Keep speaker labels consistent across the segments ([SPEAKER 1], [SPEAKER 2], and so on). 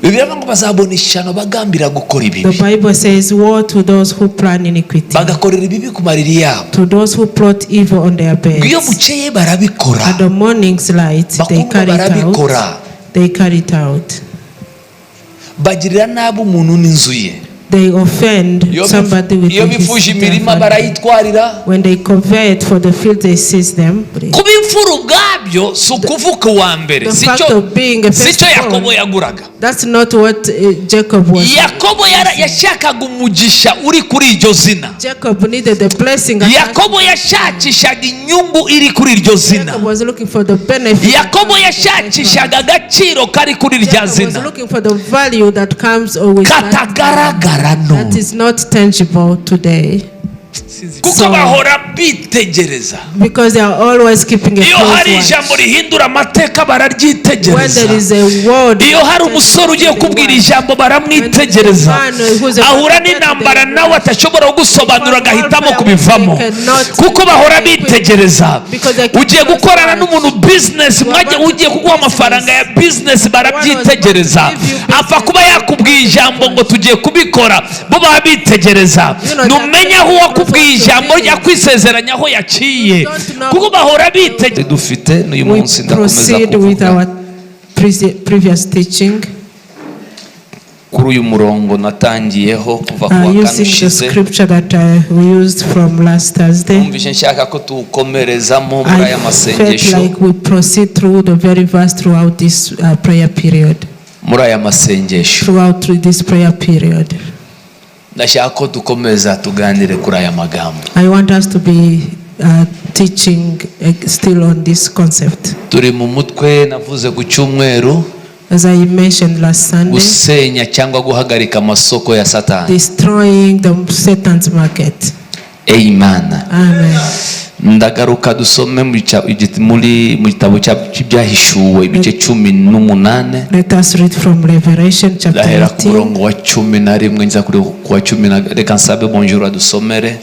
[SPEAKER 1] The Bible says, woe to those who plan iniquity, to those who plot evil on their beds. At the morning's light, they carry it out. They offend somebody with his when they convert for the field, they seize them. The fact of being a firstborn, that's not what Jacob was. Jacob needed the blessing. Jacob was looking for the benefit. Jacob was looking for the value that comes with that. That is not tangible today. So, because they are always keeping a close watch. When there is a word,
[SPEAKER 2] ugiye gukorana n'umuntu business ugiye kuguha amafaranga ya business barabyitegereza apfa kuba yakubwiye ijambo ngo tugiye kubikora bo babitegereza numenya aho wakubwiye ijambo yakwisezeranya aho yaciye kuko bahora bitegereza dufite n'uyu munsi ndakomeza kuvuga
[SPEAKER 1] previous teaching
[SPEAKER 2] kuri uyu murongo natangiyeho kuva ku wa
[SPEAKER 1] using the scripture that we used from last Thursday.
[SPEAKER 2] Umvishe nshaka ko tukomerezamo muri aya masengesho.
[SPEAKER 1] Like we proceed through the very verse throughout this prayer period.
[SPEAKER 2] Muri aya masengesho.
[SPEAKER 1] Throughout this prayer period.
[SPEAKER 2] Ndashaka ko dukomeza tuganire kuri aya magambo.
[SPEAKER 1] I want us to be teaching still on this concept.
[SPEAKER 2] Turi mu mutwe navuze ku cyumweru.
[SPEAKER 1] As I mentioned last Sunday,
[SPEAKER 2] gusenya cyangwa guhagarika amasoko ya Satani.
[SPEAKER 1] Destroying the Satan's market.
[SPEAKER 2] Amen.
[SPEAKER 1] Amen.
[SPEAKER 2] Ndagaruka dusome mu gitabo cy'ibyahishuwe ibice 18.
[SPEAKER 1] Let us read from Revelation chapter 18.
[SPEAKER 2] Ku murongo wa 11 nza kuri ku wa 10. Reka nsabe bonjour adusomere.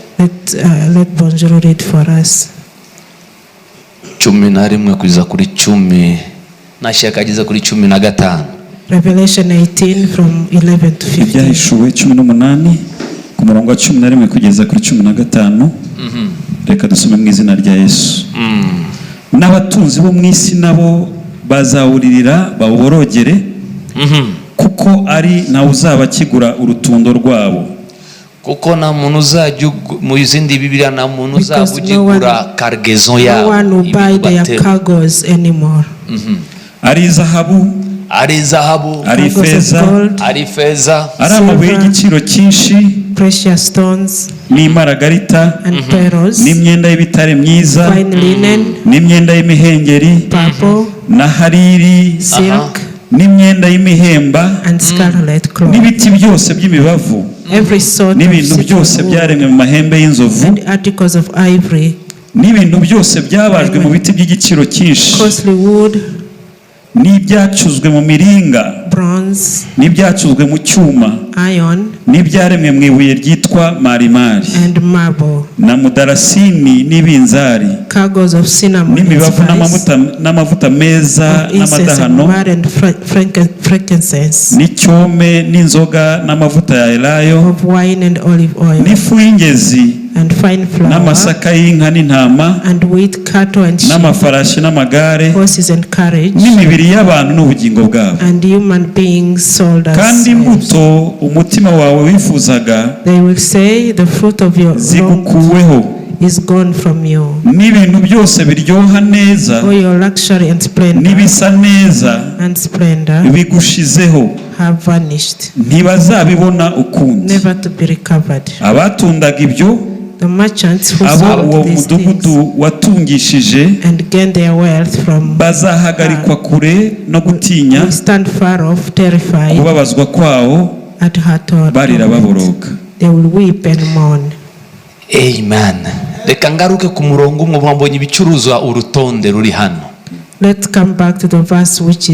[SPEAKER 1] Let bonjour read for us.
[SPEAKER 2] 11 kuza kuri 10. Nashaka ageza kuri 15.
[SPEAKER 1] Revelation 18 from 11 to 15.
[SPEAKER 3] Ibyahishuwe 18 ku murongo wa 11 kugeza kuri 15. Reka dusome mu izina rya Yesu. N'abatunzi bo mu isi nabo bazawuririra baborogere kuko ari na uzaba kigura urutundo rwabo.
[SPEAKER 2] Kuko na muntu uzajya mu izindi Bibiliya na muntu uzabugigura cargaison yabo.
[SPEAKER 1] No one will buy their cargoes anymore.
[SPEAKER 3] Ari zahabu, ari feza, ari amabuye y'igiciro cyinshi,
[SPEAKER 1] precious stones,
[SPEAKER 3] n'imaragarita,
[SPEAKER 1] and pearls,
[SPEAKER 3] n'imyenda y'ibitare myiza,
[SPEAKER 1] fine linen,
[SPEAKER 3] n'imyenda y'imihengeri,
[SPEAKER 1] purple,
[SPEAKER 3] na hariri,
[SPEAKER 1] silk,
[SPEAKER 3] n'imyenda y'imihemba,
[SPEAKER 1] and scarlet cloth,
[SPEAKER 3] n'ibiti byose by'imibavu,
[SPEAKER 1] every sort
[SPEAKER 3] n'ibintu byose byaremwe mu mahembe y'inzovu,
[SPEAKER 1] and articles of ivory,
[SPEAKER 3] n'ibintu byose byabajwe mu biti by'igiciro cyinshi,
[SPEAKER 1] costly wood,
[SPEAKER 3] n'ibyacuzwe mu miringa,
[SPEAKER 1] bronze,
[SPEAKER 3] n'ibyacuzwe mu cyuma,
[SPEAKER 1] iron,
[SPEAKER 3] n'ibyaremwe mu ibuye ryitwa marimari,
[SPEAKER 1] and marble,
[SPEAKER 3] na mudarasini n'ibinzari,
[SPEAKER 1] cargoes of cinnamon,
[SPEAKER 3] n'imibavu n'amavuta meza n'amadahano,
[SPEAKER 1] and frankincense,
[SPEAKER 3] n'icyome n'inzoga n'amavuta ya elayo,
[SPEAKER 1] of wine and olive oil,
[SPEAKER 3] n'ifu y'ingezi,
[SPEAKER 1] and fine flour,
[SPEAKER 3] n'amasaka y'inka n'intama,
[SPEAKER 1] and wheat, cattle, and sheep,
[SPEAKER 3] n'amafarashi n'amagare,
[SPEAKER 1] horses and carriage,
[SPEAKER 3] n'imibiri y'abantu n'ubugingo bwabo.
[SPEAKER 1] and human beings sold as
[SPEAKER 3] kandi imbuto umutima wawe wifuzaga
[SPEAKER 1] they will say the fruit of your
[SPEAKER 3] zigukuweho
[SPEAKER 1] is gone from you.
[SPEAKER 3] n'ibintu byose biryoha neza,
[SPEAKER 1] all your luxury and splendor,
[SPEAKER 3] n'ibisa neza
[SPEAKER 1] and splendor,
[SPEAKER 3] bigushizeho,
[SPEAKER 1] have vanished,
[SPEAKER 3] ntibazabibona ukundi.
[SPEAKER 1] never to be recovered.
[SPEAKER 3] Abatundaga ibyo,
[SPEAKER 1] the merchants who
[SPEAKER 3] abo
[SPEAKER 1] sold
[SPEAKER 3] uwo
[SPEAKER 1] these things
[SPEAKER 3] mudugudu watungishije,
[SPEAKER 1] and gained their wealth from
[SPEAKER 3] bazahagarikwa kure no gutinya,
[SPEAKER 1] will stand far off, terrified
[SPEAKER 3] kubabazwa kwawo,
[SPEAKER 1] at her thought.
[SPEAKER 3] barira baboroga.
[SPEAKER 1] They will weep and mourn.
[SPEAKER 2] Amen. Reka ngaruke ku murongo umwe mwambonye ibicuruzwa urutonde ruri hano.
[SPEAKER 1] Let's come back to the verse which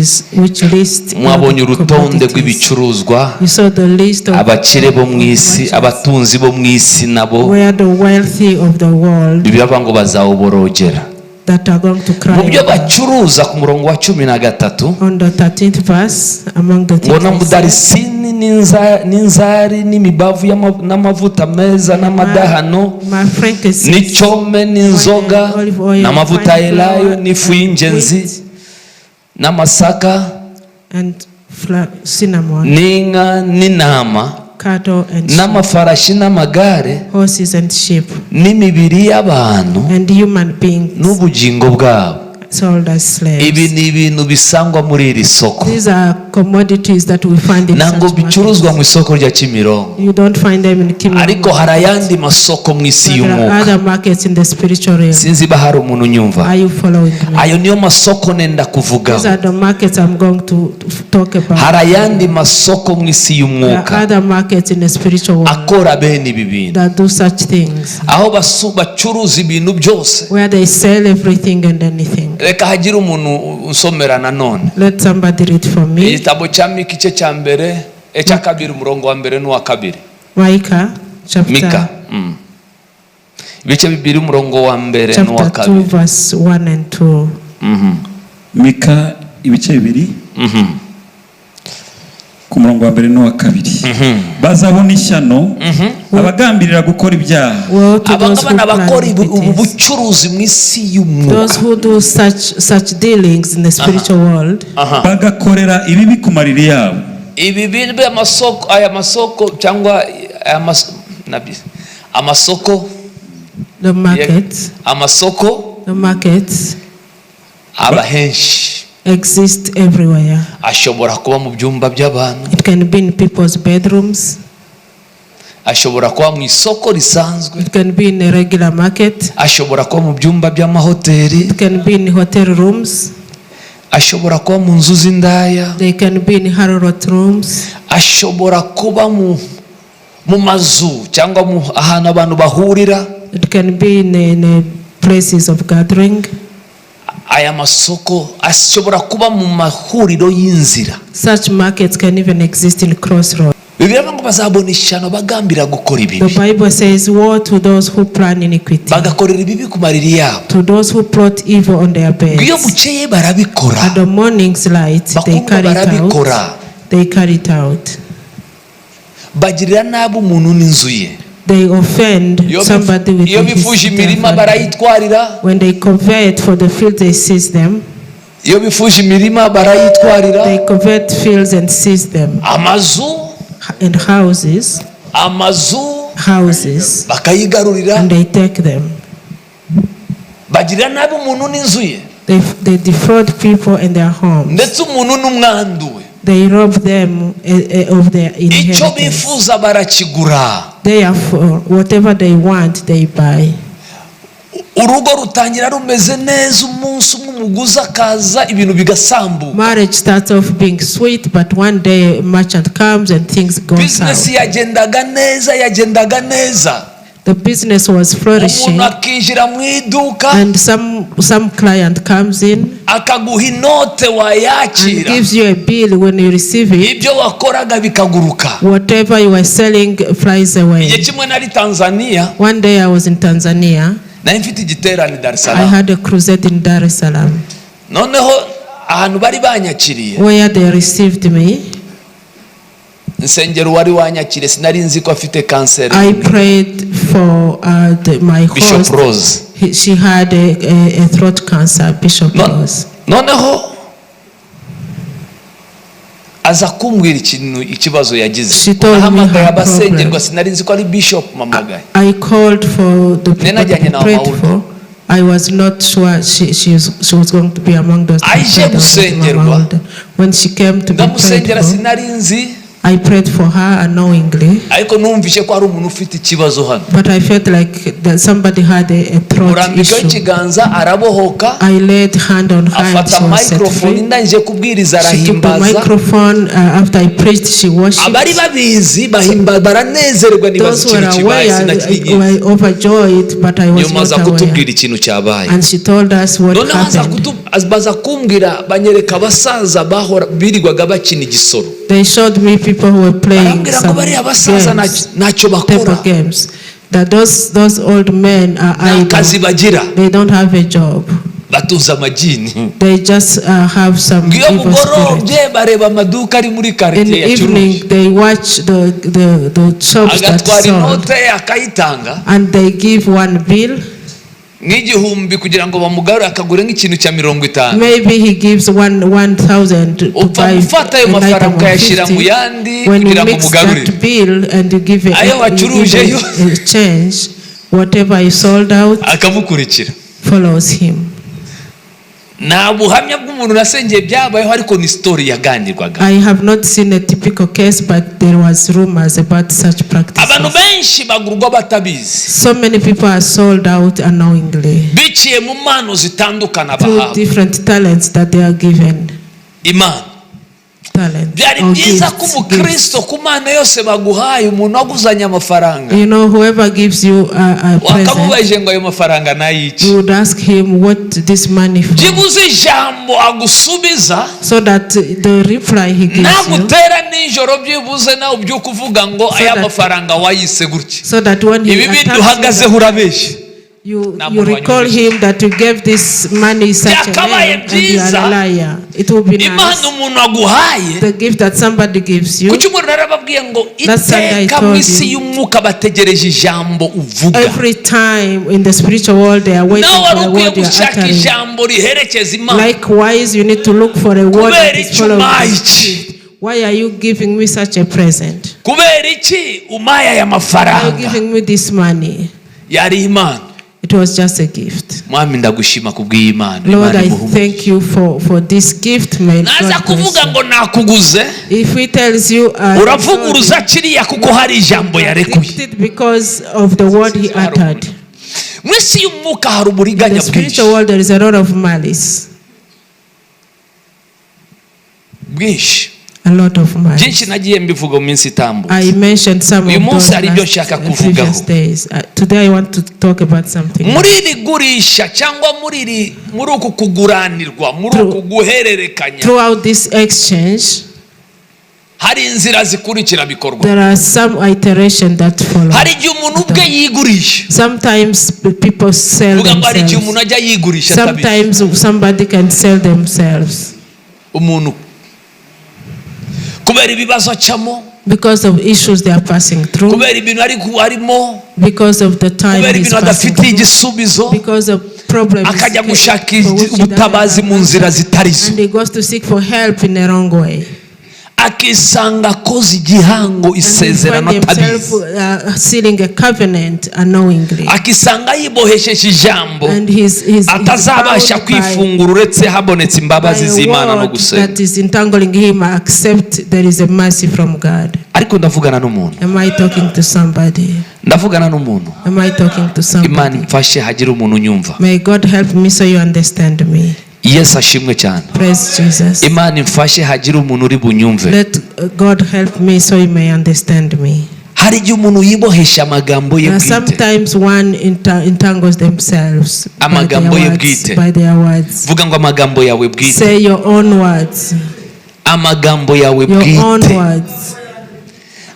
[SPEAKER 1] list
[SPEAKER 2] mwabonye urutonde rw'ibicuruzwa,
[SPEAKER 1] you saw the list of
[SPEAKER 2] abakire bo mu isi, abatunzi bo mu isi nabo
[SPEAKER 1] where the wealthy of the world,
[SPEAKER 2] Bibiliya ngo bazawuborogera.
[SPEAKER 1] that are going to cry.
[SPEAKER 2] Mu byo bacuruza ku murongo wa 13
[SPEAKER 1] on the 13th verse, among the
[SPEAKER 2] ngo namudarisini n'inzari n'imibavu n'amavuta meza n'amadahano n'icyome n'inzoga n'amavuta y'elayo n'ifu y'ingenzi n'amasaka n'inka n'intama n'amafarashi n'amagare n'imibiri y'abantu n'ubugingo bwabo. Ibi ni ibintu bisangwa muri iri soko. Ntabwo bicuruzwa mu isoko rya Kimironko, ariko hari ayandi masoko mu isi y'umwuka. Sinzi ba hari umuntu unyumva. Ayo niyo masoko nenda kuvugaho. Hari ayandi masoko mu isi y'umwuka akora bene ibi bintu, aho bacuruza ibintu byose. Reka hagira umuntu usomera nanone.
[SPEAKER 1] Let somebody read for me.
[SPEAKER 2] Igitabo cya Mika igice cya mbere cya kabiri umurongo wa mbere n'uwa kabiri.
[SPEAKER 1] Mika chapter
[SPEAKER 2] Mika ibice bibiri umurongo wa mbere n'uwa kabiri.
[SPEAKER 1] 2 verse 1 and 2.
[SPEAKER 3] Mika ibice bibiri ku murongo wa mbere n'uwa kabiri. Bazabona ishyano abagambirira gukora ibyaha.
[SPEAKER 2] Abagabana bakora ubucuruzi mu isi y'umwuka.
[SPEAKER 1] Those who do such dealings in the spiritual world.
[SPEAKER 3] Bagakorera ibibi ku mariri yabo.
[SPEAKER 2] Ibi bintu aya masoko cyangwa amasoko,
[SPEAKER 1] the markets,
[SPEAKER 2] amasoko,
[SPEAKER 1] the markets
[SPEAKER 2] abahenshi
[SPEAKER 1] exist everywhere.
[SPEAKER 2] Ashobora kuba mu byumba by'abantu.
[SPEAKER 1] It can be in people's bedrooms.
[SPEAKER 2] Ashobora kuba mu isoko risanzwe.
[SPEAKER 1] It can be in a regular market.
[SPEAKER 2] Ashobora kuba mu byumba by'amahoteli.
[SPEAKER 1] It can be in hotel rooms.
[SPEAKER 2] Ashobora kuba mu nzu z'indaya.
[SPEAKER 1] They can be in harlot rooms.
[SPEAKER 2] Ashobora kuba mu mazu cyangwa ahantu abantu bahurira.
[SPEAKER 1] It can be in places of gathering.
[SPEAKER 2] Aya masoko ashobora kuba mu mahuriro y'inzira.
[SPEAKER 1] Such markets can even exist in crossroads.
[SPEAKER 2] Bibiliya ngo bazabona ishyano bagambira gukora ibibi.
[SPEAKER 1] The Bible says, woe to those who plan iniquity.
[SPEAKER 2] Bagakorera ibibi ku mariri yabo.
[SPEAKER 1] To those who plot evil on their beds.
[SPEAKER 2] Iyo bukeye barabikora.
[SPEAKER 1] At the morning's light they carry it out. They carry it out.
[SPEAKER 2] Bagirira nabi umuntu n'inzu ye.
[SPEAKER 1] They offend somebody with his
[SPEAKER 2] barayitwarira.
[SPEAKER 1] When they convert for the field, they seize them.
[SPEAKER 2] Iyo bifuje imirima barayitwarira.
[SPEAKER 1] They convert fields and seize them.
[SPEAKER 2] Amazu
[SPEAKER 1] and houses.
[SPEAKER 2] Amazu
[SPEAKER 1] houses.
[SPEAKER 2] Bakayigarurira.
[SPEAKER 1] And they take them.
[SPEAKER 2] Bagirira nabi umuntu n'inzu ye.
[SPEAKER 1] They defraud people in their homes.
[SPEAKER 2] Ndetse umuntu n'umwandu we.
[SPEAKER 1] They rob them of their inheritance. Therefore, whatever they want, they buy. Marriage starts off being sweet, but one day a merchant comes and things go south. The business was flourishing, and some client comes in and gives you a bill. When you receive it, whatever you were selling flies away. One day I was in Tanzania. I had a crusade in Dar es Salaam, where they received me. I prayed for my host. Rose. She had a throat cancer, Bishop Rose.
[SPEAKER 2] aza kumbwira ikibazo yagize.
[SPEAKER 1] I called for the people to pray for. I was not sure she was going to be among those people. When she came to be prayed for, I prayed for her unknowingly, but I felt like that somebody had a throat issue. I laid hand on her and she was set free. She took the microphone. After I preached, she worshipped. Those who were aware were overjoyed, but I was not aware. And she told us what happened. They showed me people who were playing some games, table games. That those old men are idle. They don't have a job.
[SPEAKER 2] batuza amajini.
[SPEAKER 1] They just have some evil spirit.
[SPEAKER 2] bareba amaduka ari muri quartier ya
[SPEAKER 1] in the evening they watch the shops that sell, and they give one bill,
[SPEAKER 2] n'igihumbi kugira ngo bamugarure akagure nk'ikintu cya 50.
[SPEAKER 1] maybe he gives 1,000 to buy
[SPEAKER 2] ayo mafaranga ukayashyira mu yandi kugira ngo mugarure
[SPEAKER 1] that bill, and you give a change, whatever is sold out
[SPEAKER 2] akamukurikira,
[SPEAKER 1] follows him.
[SPEAKER 2] nta buhamya bw'umuntu nasengeye byabayeho, ariko ni story yaganirwaga.
[SPEAKER 1] I have not seen a typical case, but there was rumors about such practices.
[SPEAKER 2] abantu benshi bagurwa batabizi.
[SPEAKER 1] So many people are sold out unknowingly
[SPEAKER 2] biciye mu mpano zitandukana
[SPEAKER 1] through
[SPEAKER 2] bahabwa.
[SPEAKER 1] different talents that they are given.
[SPEAKER 2] Imana byari byiza ko umukristo ku mana yose baguhaye umuntu waguzanye amafaranga,
[SPEAKER 1] you know, whoever gives you a present,
[SPEAKER 2] wakamubaje ngo ayo mafaranga nayici,
[SPEAKER 1] you would ask him what this money for,
[SPEAKER 2] byibuze ijambo agusubiza,
[SPEAKER 1] so that the reply he gives
[SPEAKER 2] nagutera nijoro byibuze nawe ubyuka uvuga ngo aya mafaranga wayise gutya,
[SPEAKER 1] so that when he
[SPEAKER 2] ibi bintu uhagazeho urabeshye,
[SPEAKER 1] you recall him that you gave this money such a name, and you are a liar. It will be nice. The gift that somebody gives you. Every time in the spiritual world they are waiting for the word you are uttering. Likewise, you need to look for a word that is full of gift. Why are you giving me such a present? Why are you giving me this money? It was just a gift. Lord, I thank you for this gift. May God bless you. If he tells you gifted because of the word he uttered. In the spiritual world there is a lot of malice. A lot of malice. I mentioned some of those previous days. Today I want to talk about something. Throughout this exchange, there are some iteration that follow. Sometimes people sell themselves. Sometimes somebody can sell themselves. Because of issues they are passing through, because of the time he's passing through, because of problems, and he goes to seek for help in a wrong way.
[SPEAKER 2] akisanga akoze igihango isezerano atabizi,
[SPEAKER 1] sealing a covenant unknowingly,
[SPEAKER 2] akisanga yibohesheje ijambo atazabasha kwifungura uretse habonetse imbabazi z'Imana no gusenga.
[SPEAKER 1] That is entangling him except there is a mercy from God.
[SPEAKER 2] Ariko ndavugana n'umuntu.
[SPEAKER 1] Am I talking to somebody?
[SPEAKER 2] Ndavugana n'umuntu.
[SPEAKER 1] Am I talking to somebody?
[SPEAKER 2] Imana mfashe hagira umuntu unyumva.
[SPEAKER 1] May God help me so you understand me.
[SPEAKER 2] Yes, ashimwe cyane.
[SPEAKER 1] Praise Jesus.
[SPEAKER 2] Imana mfashe hagira umuntu uri bunyumve.
[SPEAKER 1] Let God help me so you may understand me.
[SPEAKER 2] Hari igihe umuntu yibohesha amagambo ye bwite.
[SPEAKER 1] Sometimes one entangles themselves
[SPEAKER 2] amagambo ye bwite.
[SPEAKER 1] By their words.
[SPEAKER 2] Vuga ngo amagambo yawe bwite.
[SPEAKER 1] Say your own words.
[SPEAKER 2] Amagambo yawe bwite.
[SPEAKER 1] Your own words.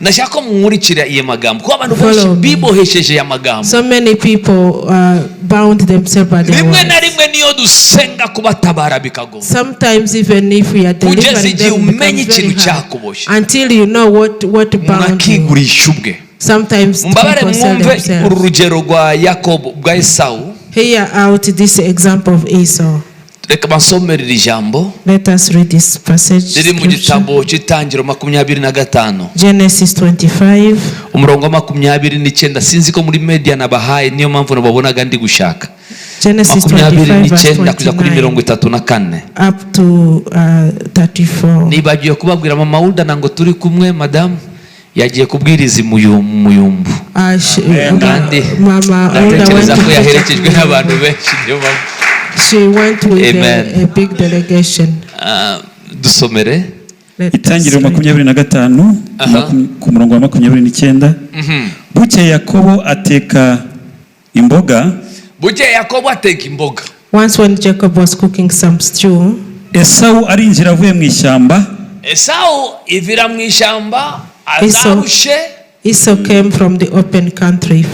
[SPEAKER 2] Nashaka mwurikira iye magambo ko abantu benshi bibohesheje ya magambo.
[SPEAKER 1] So many people bound themselves by their words.
[SPEAKER 2] Rimwe na rimwe niyo dusenga kubatabara bikago.
[SPEAKER 1] Sometimes even if we are delivering them, until you know what bound you. Sometimes people sell themselves.
[SPEAKER 2] Urugero rwa Yakobo bwa Esau.
[SPEAKER 1] Hear out this example of Esau. Let us read this passage. Genesis 25.
[SPEAKER 2] Sinzi ko muri media nabahaye niyo mpamvu nababonaga ndi gushaka.
[SPEAKER 1] Genesis
[SPEAKER 2] 25
[SPEAKER 1] up to 34.
[SPEAKER 2] Nibagiye kubabwira mama Ulda nango turi kumwe madam yagiye kubwiriza muyumbu.
[SPEAKER 1] Kandi mama Ulda
[SPEAKER 2] ko yaherekejwe n'abantu benshi niyo mpamvu.
[SPEAKER 1] She went with a big delegation.
[SPEAKER 2] Dusomere
[SPEAKER 3] Itangiriro 25 ku murongo wa 29. Buke Yakobo ateka imboga.
[SPEAKER 1] Once when Jacob was cooking some stew,
[SPEAKER 3] Esau arinjira avuye mu ishyamba.
[SPEAKER 1] Esau came from the open country.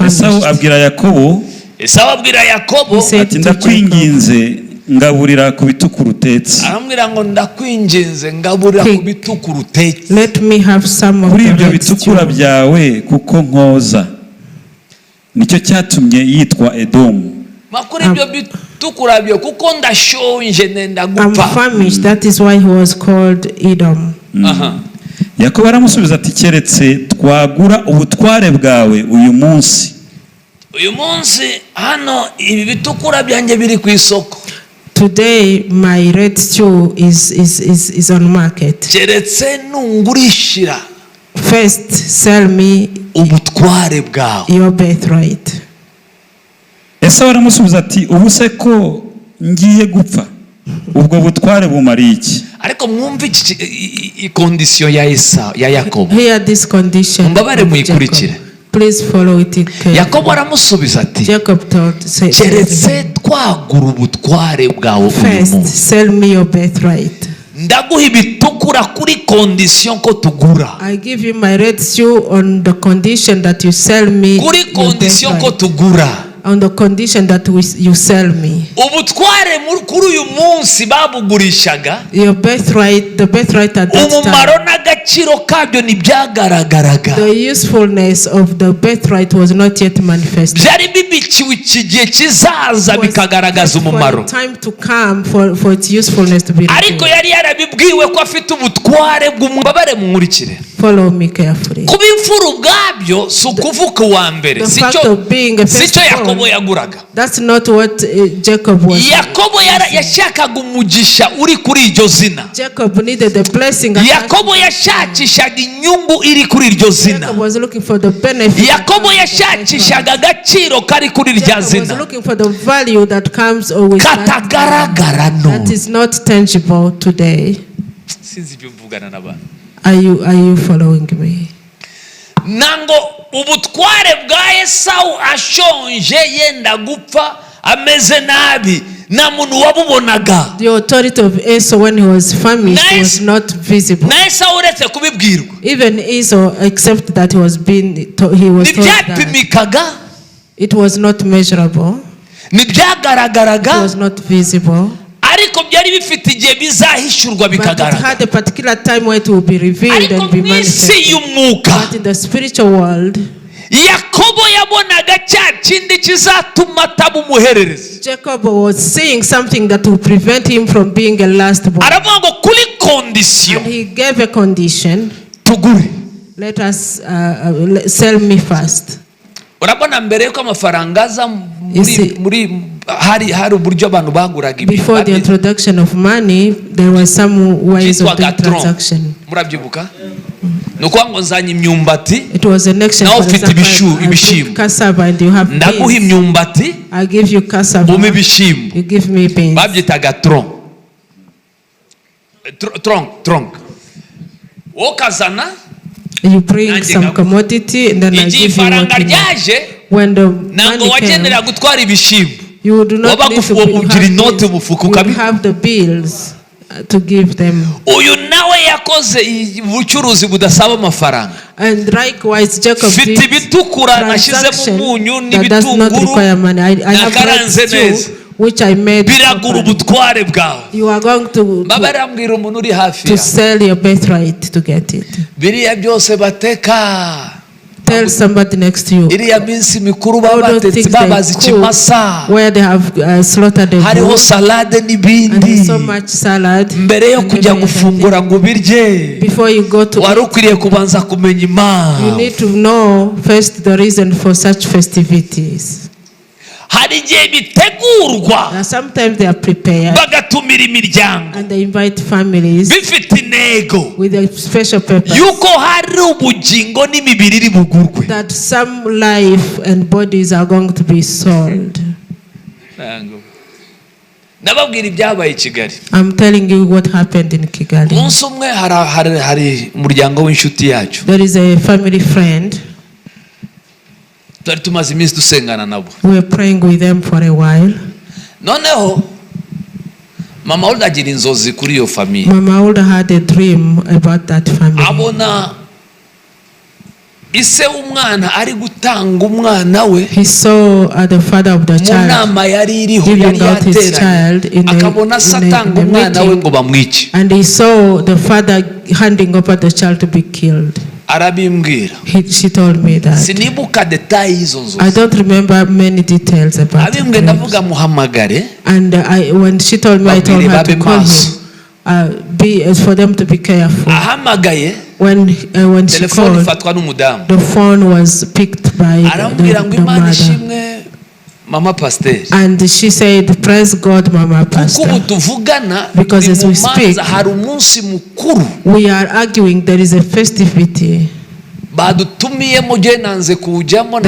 [SPEAKER 3] Esau abwira Yakobo
[SPEAKER 2] Esawu abwira Yakobo
[SPEAKER 3] ati ndakwinginze ngaburira ku bitukura utetse.
[SPEAKER 2] Aramubwira ngo ndakwinginze ngaburira ku bitukura utetse.
[SPEAKER 1] Let me have some of
[SPEAKER 3] the ibyo bitukura byawe kuko nkoza. Nicyo cyatumye yitwa Edomu.
[SPEAKER 2] Makuri ibyo bitukura byo kuko ndashonje nenda gupfa.
[SPEAKER 1] I'm famished, that is why he was called Edom.
[SPEAKER 3] Yakobo aramusubiza ati keretse twagura ubutware bwawe uyu munsi.
[SPEAKER 2] Uyu munsi hano ibi bitukura byanjye biri ku isoko.
[SPEAKER 1] Today my red stew is on market.
[SPEAKER 2] Keretse nungurishira.
[SPEAKER 1] First sell me
[SPEAKER 2] ubutware bwawe.
[SPEAKER 1] Your birthright.
[SPEAKER 3] Esawu aramusubiza ati ubuse ko ngiye gupfa ubwo butware bumariye iki?
[SPEAKER 2] Ariko mwumve condition ya Yakobo.
[SPEAKER 1] Here this condition.
[SPEAKER 2] Mbabare muyikurikire.
[SPEAKER 1] Please follow it carefully.
[SPEAKER 2] Yakobo aramusubiza ati
[SPEAKER 1] Jacob told
[SPEAKER 2] keretse twagura ubutware bwawe
[SPEAKER 1] first sell me your birthright.
[SPEAKER 2] Ndaguha ibitukura kuri condition ko tugura.
[SPEAKER 1] I give you my red stew on the condition that you sell me.
[SPEAKER 2] Kuri condition ko tugura.
[SPEAKER 1] On the condition that you sell me.
[SPEAKER 2] Ubutware kuri uyu munsi babugurishaga.
[SPEAKER 1] Your birthright, the birthright at that
[SPEAKER 2] umumaro
[SPEAKER 1] time.
[SPEAKER 2] n'agaciro kabyo ntibyagaragaraga.
[SPEAKER 1] The usefulness of the birthright was not yet manifested.
[SPEAKER 2] Byari bibikiwe igihe kizaza bikagaragaza umumaro.
[SPEAKER 1] Time to come for its usefulness to be revealed.
[SPEAKER 2] Ariko yari yarabibwiwe ko afite ubutware bw'umubare mwurikire.
[SPEAKER 1] Follow me carefully.
[SPEAKER 2] Kuba imfura ubwabyo si ukuvuka uwa mbere. Sicyo Yakobo yaguraga.
[SPEAKER 1] That's not what Jacob was.
[SPEAKER 2] Yakobo yashakaga umugisha uri kuri iryo zina.
[SPEAKER 1] Jacob needed the blessing.
[SPEAKER 2] Yakobo yashakishaga inyungu iri kuri iryo zina.
[SPEAKER 1] Jacob was looking for the benefit.
[SPEAKER 2] Yakobo yashakishaga agaciro kari kuri iryo zina.
[SPEAKER 1] Jacob was looking for the value that comes with
[SPEAKER 2] katagaragara no.
[SPEAKER 1] That is not tangible today.
[SPEAKER 2] Sinzi ibyo mvugana n'abantu.
[SPEAKER 1] Are you following me?
[SPEAKER 2] Nango ubutware bwa Esawu ashonje yenda gupfa ameze nabi na muntu wabubonaga.
[SPEAKER 1] The authority of Esau when he was famished was not visible.
[SPEAKER 2] Na Esawu uretse kubibwirwa.
[SPEAKER 1] Even Esau except that he was told that it was not measurable.
[SPEAKER 2] Ntibyagaragaraga.
[SPEAKER 1] It was not visible.
[SPEAKER 2] Ariko byari bifite igihe bizahishurwa bikagaragara.
[SPEAKER 1] But it had a particular time where it will be revealed and be manifested. But in the spiritual world,
[SPEAKER 2] Yakobo yabonaga cya kindi kizatuma atabumuherereza.
[SPEAKER 1] Jacob was seeing something that will prevent him from being a last born.
[SPEAKER 2] Aravuga ngo kuri condition.
[SPEAKER 1] And he gave a condition.
[SPEAKER 2] Tugure.
[SPEAKER 1] Let us sell me first.
[SPEAKER 2] Urabona mbere yuko amafaranga aza muri hari uburyo abantu baguraga ibintu.
[SPEAKER 1] Before the introduction of money, there were some ways of the transaction.
[SPEAKER 2] Murabyibuka? Nuko ngo nzanye imyumbati.
[SPEAKER 1] It was an exchange.
[SPEAKER 2] Now ufite ibishimbo.
[SPEAKER 1] Cassava and you have beans.
[SPEAKER 2] Ndaguha imyumbati.
[SPEAKER 1] I give you cassava.
[SPEAKER 2] Umpe ibishimbo.
[SPEAKER 1] You give me beans.
[SPEAKER 2] Babyitaga tronc. Okazana.
[SPEAKER 1] You bring some commodity and then I give you what you need. When the money came, you would not need to have the bills to give them. And likewise, Jacob did transaction that does not require money. I have red stew, which I made. You are going to sell your birthright to get it. Tell somebody next to you. All those things they cook, where they have slaughtered the bull, and there's so much salad. Before you go to eat, you need to know first the reason for such festivities. Sometimes they are prepared and they invite families with a special purpose that some life and bodies are going to be sold. I'm telling you what happened in Kigali. There is a family friend.
[SPEAKER 2] We
[SPEAKER 1] were praying with them for a while.
[SPEAKER 2] Noneho Mama Hulda agira inzozi kuri iyo family.
[SPEAKER 1] Mama Hulda had a dream about that family.
[SPEAKER 2] Abona ise umwana ari gutanga umwana we.
[SPEAKER 1] He saw the father of the child
[SPEAKER 2] munama yari iriho
[SPEAKER 1] giving out his child in
[SPEAKER 2] atanga umwana we ngo bamwice.
[SPEAKER 1] And he saw the father handing over the child to be killed.
[SPEAKER 2] Arabimbwira.
[SPEAKER 1] She told me that.
[SPEAKER 2] Sinibuka details hizo nzo.
[SPEAKER 1] I don't remember many details about it.
[SPEAKER 2] Abimbwe ndavuga muhamagare.
[SPEAKER 1] And when she told me, I told her to call him. For them to be careful.
[SPEAKER 2] Ahamagaye.
[SPEAKER 1] When she called, the phone was picked by the mother.
[SPEAKER 2] Mama Pastor.
[SPEAKER 1] And she said, praise God, Mama Pastor. Because as we speak, we are arguing there is a festivity. They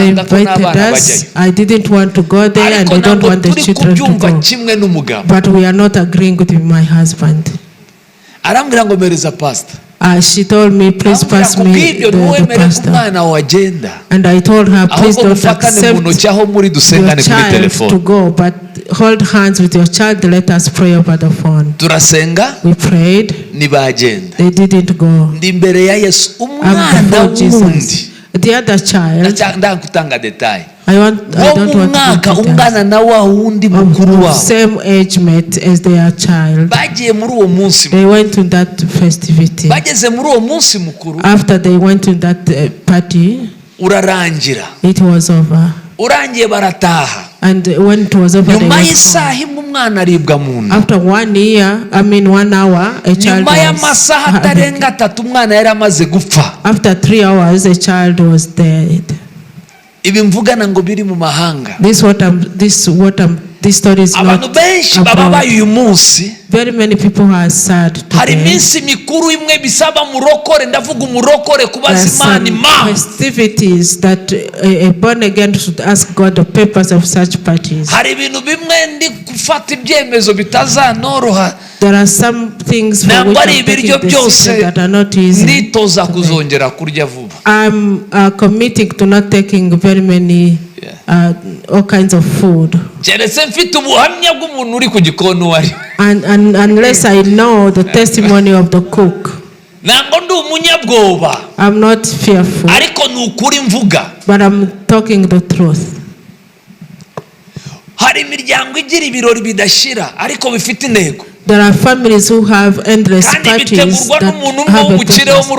[SPEAKER 1] invited us. I didn't want to go there and I don't want the children to go. But we are not agreeing with my husband. She told me, please pass me the pastor. And I told her, please don't accept your child to go, but hold hands with your child. Let us pray over the phone. We prayed. They didn't go. I'm before Jesus. The other child, I don't want to be same age mate as their child. They went to that festivity. After they went to that party, it was over. And when it was over, they went home. After 1 year, 1 hour, a child was after 3 hours, a child was dead. This story is not abroad. Very many people are sad today. Festivities that a born again should ask God the purpose of such parties. There are some things for which I'm taking decisions that are not easy. I'm committing to not taking very many all kinds of food. And unless I know the testimony of the cook. I'm not fearful, but I'm talking the truth. There are families who have endless parties that have a purpose,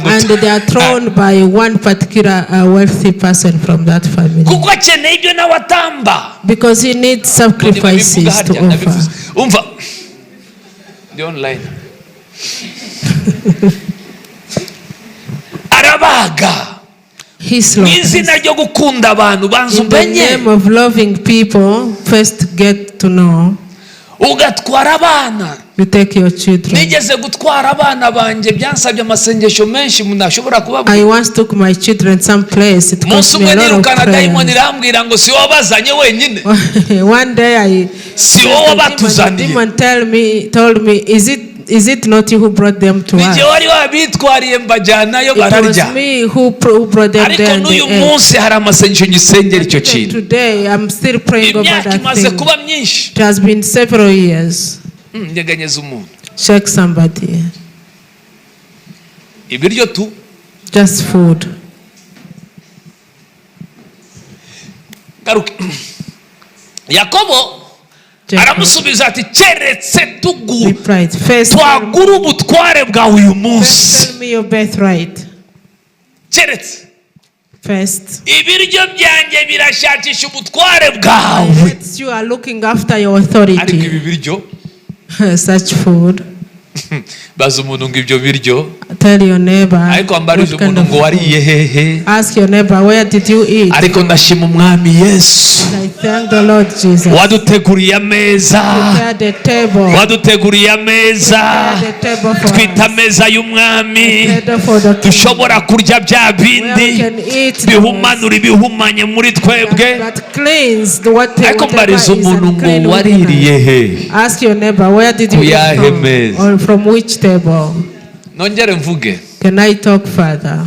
[SPEAKER 1] and they are thrown by one particular wealthy person from that family, because he needs sacrifices to offer. His in the name of loving people, first get to know. You take your children. I once took my children someplace. It cost me a lot of prayers. One day the demon told me, is it not you who brought them to us? It was me who brought them there. Today I'm still praying over that thing. It has been several years. Shake somebody. Just food.
[SPEAKER 2] Yakobo aramusubiza ati keretse twagura ubutware bwawe uyu munsi.
[SPEAKER 1] Tell me your birthright.
[SPEAKER 2] Keretse
[SPEAKER 1] first,
[SPEAKER 2] ibiryo byanjye birashakisha ubutware bwawe.
[SPEAKER 1] You are looking after your authority.
[SPEAKER 2] Ariko ibi biryo
[SPEAKER 1] such food.
[SPEAKER 2] Baza umuntu ngo ibyo biryo.
[SPEAKER 1] Tell your neighbor.
[SPEAKER 2] Ariko ambarije umuntu ngo wariye hehe.
[SPEAKER 1] Ask your neighbor, where did you eat?
[SPEAKER 2] Ariko ndashima umwami Yesu.
[SPEAKER 1] I thank the Lord Jesus.
[SPEAKER 2] Waduteguriye ameza.
[SPEAKER 1] Prepare the table.
[SPEAKER 2] Waduteguriye ameza. Twita ameza y'umwami. Dushobora kurya bya bindi bihumanura ibihumanye muri twebwe. Ariko mbariza umuntu ngo waririye he.
[SPEAKER 1] Ask your neighbor, where did you eat from? Or from which table?
[SPEAKER 2] Nongere mvuge.
[SPEAKER 1] Can I talk further?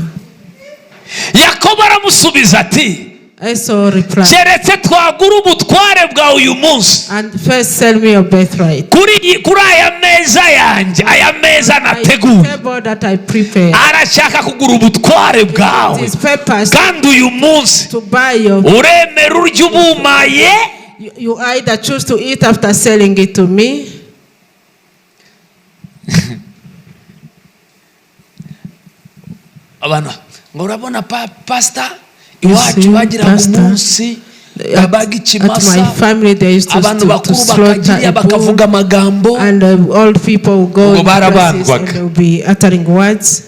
[SPEAKER 2] Yakobo aramusubiza ati
[SPEAKER 1] Esau replied,
[SPEAKER 2] keretse twagura ubutware bwawe uyu munsi,
[SPEAKER 1] and first sell me your birthright.
[SPEAKER 2] kuri aya meza yanjye, aya meza nateguye,
[SPEAKER 1] table that I prepared.
[SPEAKER 2] arashaka kugura ubutware bwawe,
[SPEAKER 1] His purpose
[SPEAKER 2] kandi uyu munsi
[SPEAKER 1] to buy your.
[SPEAKER 2] uremera urya ubumaye,
[SPEAKER 1] You either choose to eat after selling it to me.
[SPEAKER 2] abantu ngo urabona pastor iwacu bagira umunsi babaga ikimasa, abantu bakuru bakagira bakavuga amagambo,
[SPEAKER 1] and old people will go
[SPEAKER 2] ngo barabandwaga,
[SPEAKER 1] and they'll be uttering words.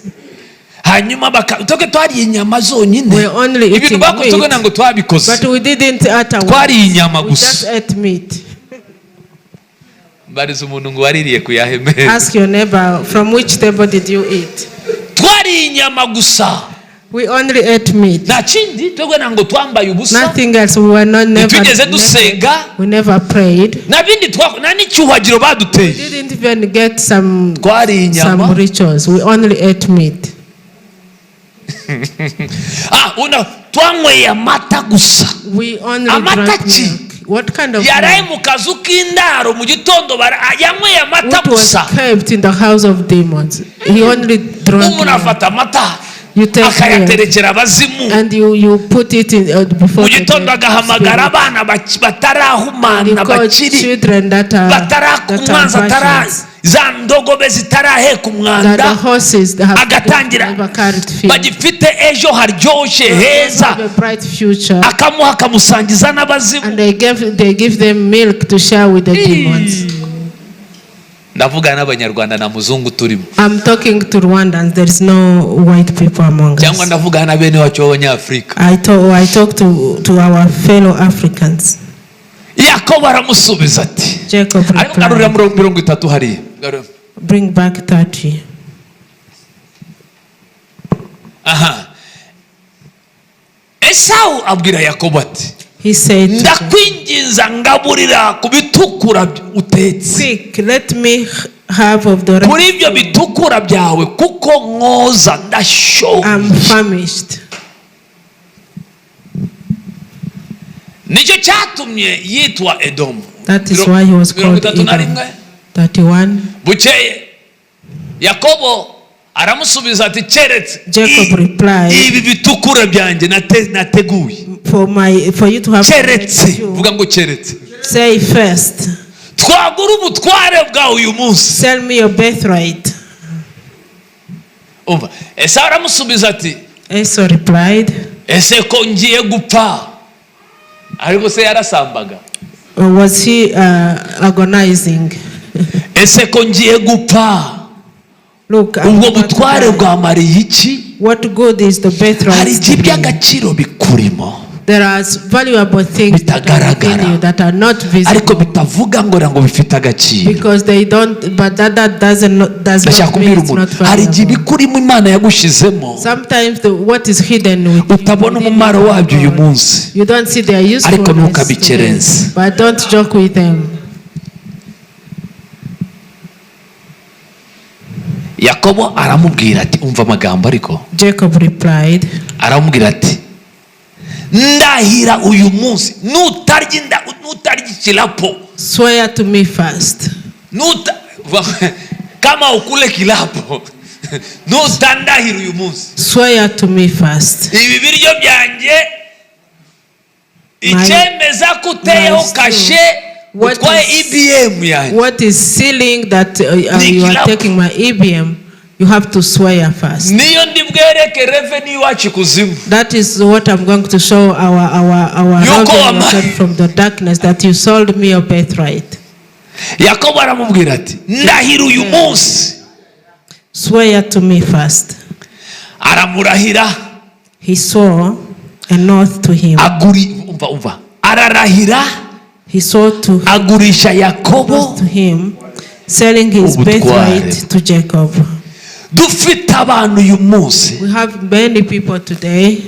[SPEAKER 2] hanyuma toke twariye inyama zonyine,
[SPEAKER 1] We're only eating meat,
[SPEAKER 2] ngo twabikoze,
[SPEAKER 1] but we didn't utter words.
[SPEAKER 2] twariye inyama
[SPEAKER 1] We just
[SPEAKER 2] gusa.
[SPEAKER 1] ate meat.
[SPEAKER 2] Bariza umuntu ngo waririye kuyahemera.
[SPEAKER 1] Ask your neighbor, from which table did you eat?
[SPEAKER 2] Twariye inyama gusa.
[SPEAKER 1] We only ate meat.
[SPEAKER 2] Nta kindi twebwe nango twambaye ubusa.
[SPEAKER 1] Nothing else. We were not
[SPEAKER 2] Tugeze dusenga.
[SPEAKER 1] We never prayed.
[SPEAKER 2] Na bindi na n'icyuhagiro baduteye.
[SPEAKER 1] We didn't even get some
[SPEAKER 2] inyama.
[SPEAKER 1] rituals. We only ate meat.
[SPEAKER 2] Twanyweye amata gusa.
[SPEAKER 1] We only drank milk. What kind of
[SPEAKER 2] yaraye mu kazu k'indaro mu gitondo yanyweye amata gusa.
[SPEAKER 1] What was kept in the house of demons? He only drank
[SPEAKER 2] umuntu afata amata
[SPEAKER 1] akayaterekera abazimu, and you put it in before
[SPEAKER 2] mu gitondo agahamagara abana batarahumana bakiri batarakumwanza za ndogobe zitaraheka umwanda, agatangira bagifite ejo haryoshye heza, akamuha akamusangiza n'abazimu,
[SPEAKER 1] and they give them milk to share with the demons.
[SPEAKER 2] ndavuga n'abanyarwanda na muzungu turimo.
[SPEAKER 1] I'm talking to Rwandans. There is no white people among us.
[SPEAKER 2] cyangwa ndavuga na bene wacu b'abanyafrika.
[SPEAKER 1] I talk to our fellow Africans.
[SPEAKER 2] Yakobo aramusubiza ati,
[SPEAKER 1] Jacob replied,
[SPEAKER 2] 30 hari.
[SPEAKER 1] Bring back 30.
[SPEAKER 2] Esau abwira Yakobo ati,
[SPEAKER 1] he said,
[SPEAKER 2] ndakwinginza ngaburira ku bitukura utetse.
[SPEAKER 1] Quick, let me have of the rest.
[SPEAKER 2] Kuri ibyo bitukura byawe kuko nkoza ndashonje.
[SPEAKER 1] I'm famished.
[SPEAKER 2] Nicyo cyatumye yitwa Edomu.
[SPEAKER 1] That is why he was called Edom. 31.
[SPEAKER 2] Bukeye Yakobo aramusubiza ati, keretse
[SPEAKER 1] Jacob replied,
[SPEAKER 2] ibi bitukura byanjye nateguye.
[SPEAKER 1] For you to have
[SPEAKER 2] keretse, vuga ngo keretse.
[SPEAKER 1] Say first.
[SPEAKER 2] Twagura ubutware bwawe uyu munsi.
[SPEAKER 1] Sell me your birthright.
[SPEAKER 2] Umva, Esau aramusubiza ati,
[SPEAKER 1] Esau replied,
[SPEAKER 2] ese ko ngiye gupfa? Ariko se yarasambaga?
[SPEAKER 1] Was he agonizing?
[SPEAKER 2] Ese ko ngiye gupfa?
[SPEAKER 1] Look,
[SPEAKER 2] ubwo butware bwamariye iki?
[SPEAKER 1] What good is the birthright?
[SPEAKER 2] Hari iby'agaciro bikurimo.
[SPEAKER 1] There are valuable things that are not visible.
[SPEAKER 2] Ariko bitavuga ngo bifite agaciro.
[SPEAKER 1] Because they don't, but that does not mean it's not valuable.
[SPEAKER 2] Hari ibikurimo Imana yagushizemo.
[SPEAKER 1] Sometimes what is hidden with
[SPEAKER 2] utabona umumaro wabyo uyu munsi.
[SPEAKER 1] You don't see their usefulness.
[SPEAKER 2] Ariko ntukabikerense.
[SPEAKER 1] But don't joke with them.
[SPEAKER 2] Yakobo aramubwira ati, umva amagambo ariko.
[SPEAKER 1] Jacob replied,
[SPEAKER 2] aramubwira ati, ndahira uyu munsi nutarya kilapo.
[SPEAKER 1] Swear to me first.
[SPEAKER 2] Kama ukule kilapo nutandahira uyu munsi.
[SPEAKER 1] Swear to me first.
[SPEAKER 2] Ibi biryo byanjye icyemeza kuteyeho kashe utwaye EBM yanjye.
[SPEAKER 1] What is sealing that you are taking my EBM? You have to swear first.
[SPEAKER 2] Niyo ndibwereke revenue wacu kuzimu.
[SPEAKER 1] That is what I'm going to show our revenue from the darkness, that you sold me your birthright.
[SPEAKER 2] Yakobo aramubwira ati, ndahira uyu munsi.
[SPEAKER 1] Swear to me first.
[SPEAKER 2] Aramurahira.
[SPEAKER 1] He swore an oath to him.
[SPEAKER 2] Umva. Ararahira.
[SPEAKER 1] He swore to
[SPEAKER 2] agurisha Yakobo
[SPEAKER 1] to him, selling his birthright to Jacob.
[SPEAKER 2] Dufite abantu uyu munsi.
[SPEAKER 1] We have many people today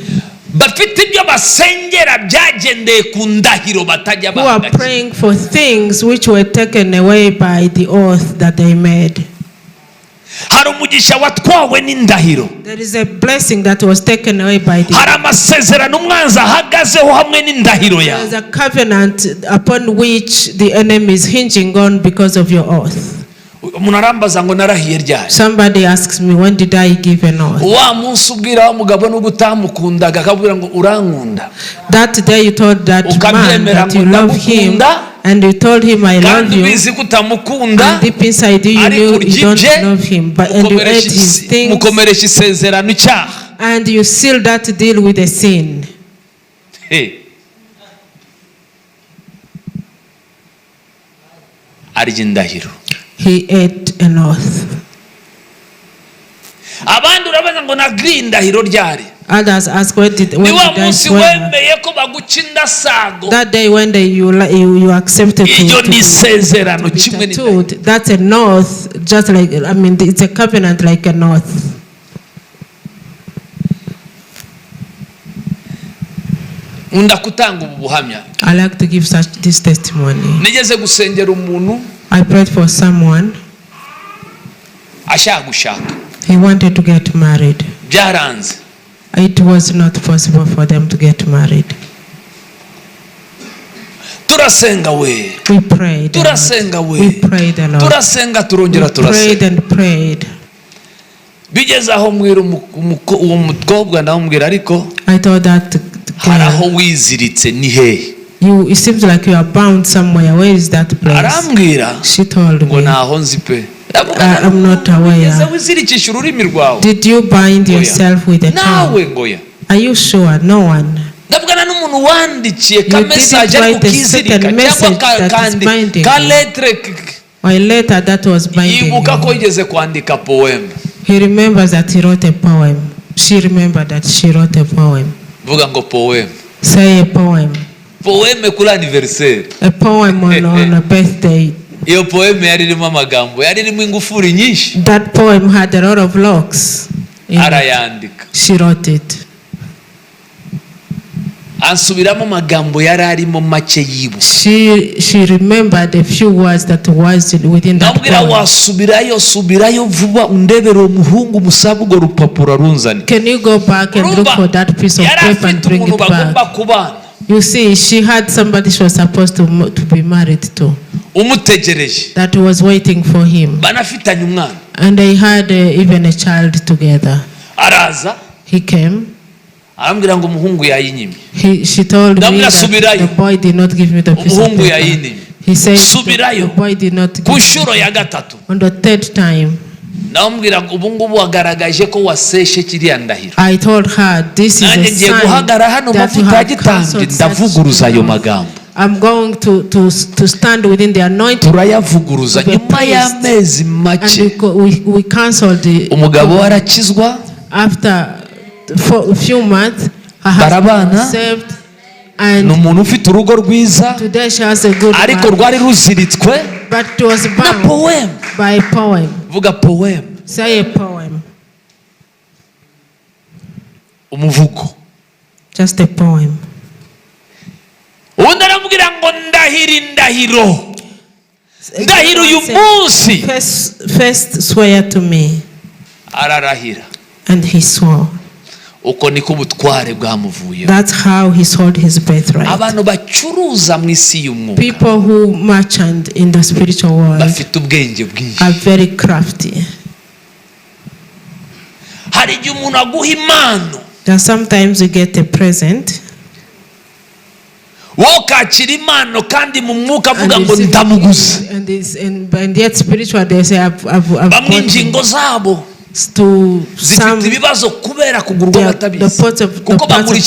[SPEAKER 2] bafite ibyo basengera byagendeye ku ndahiro batajya
[SPEAKER 1] who are praying for things which were taken away by the oath that they made.
[SPEAKER 2] hari umugisha watwawe n'indahiro.
[SPEAKER 1] There is a blessing that was taken away by the.
[SPEAKER 2] Hari amasezerano umwanzi ahagazeho hamwe n'indahiro yawe.
[SPEAKER 1] There is a covenant upon which the enemy is hinging on because of your oath.
[SPEAKER 2] Umuntu arambaza ngo narahiye ryari.
[SPEAKER 1] Somebody asks me, when did I give an oath?
[SPEAKER 2] Wa munsi ubwira wa mugabo n'ugutamukundaga akabwira ngo urankunda.
[SPEAKER 1] That day you told that man that you love him, and you told him I love you, and deep inside you knew you don't love him, but and you ate his things, and you sealed that deal with a sin. He ate an oath. Others ask, when did I swear? That day when you accepted to be tattooed, that's an oath, just like, I mean, it's a covenant like an oath. I like to give this testimony. I prayed for someone. He wanted to get married. It was not possible for them to get married. We prayed. We prayed a lot. We prayed and prayed. I thought that it seems like you are bound somewhere. Where is that place? She told me. I'm not aware. Did you bind yourself with a tongue? Are you sure? No one. You didn't write a certain message that is binding or a letter that was binding you. He remembers that he wrote a poem. She remembered that she wrote a poem. Say a poem. A poem on a birthday. That poem had a lot of locks. She wrote it. She remembered a few words that was within that poem. Can you go back and look for that piece of paper and bring it back? You see, she had somebody she was supposed to be married to, that was waiting for him, and they had even a child together. He came. She told me that the boy did not give me the piece of paper. He said the boy did not give me. On the third time, I told her, this is a sign that you have cancelled such. I'm going to stand within the anointing. And we canceled the. After for a few months, her husband was saved, and today she has a good marriage. But it was bound by a poem. Say a poem. Just a poem. First swear to me. And he swore. That's how he sold his birthright. People who merchant in the spiritual world are very crafty. That sometimes you get a present and yet spiritual they say I've bought to some the parts of their bodies.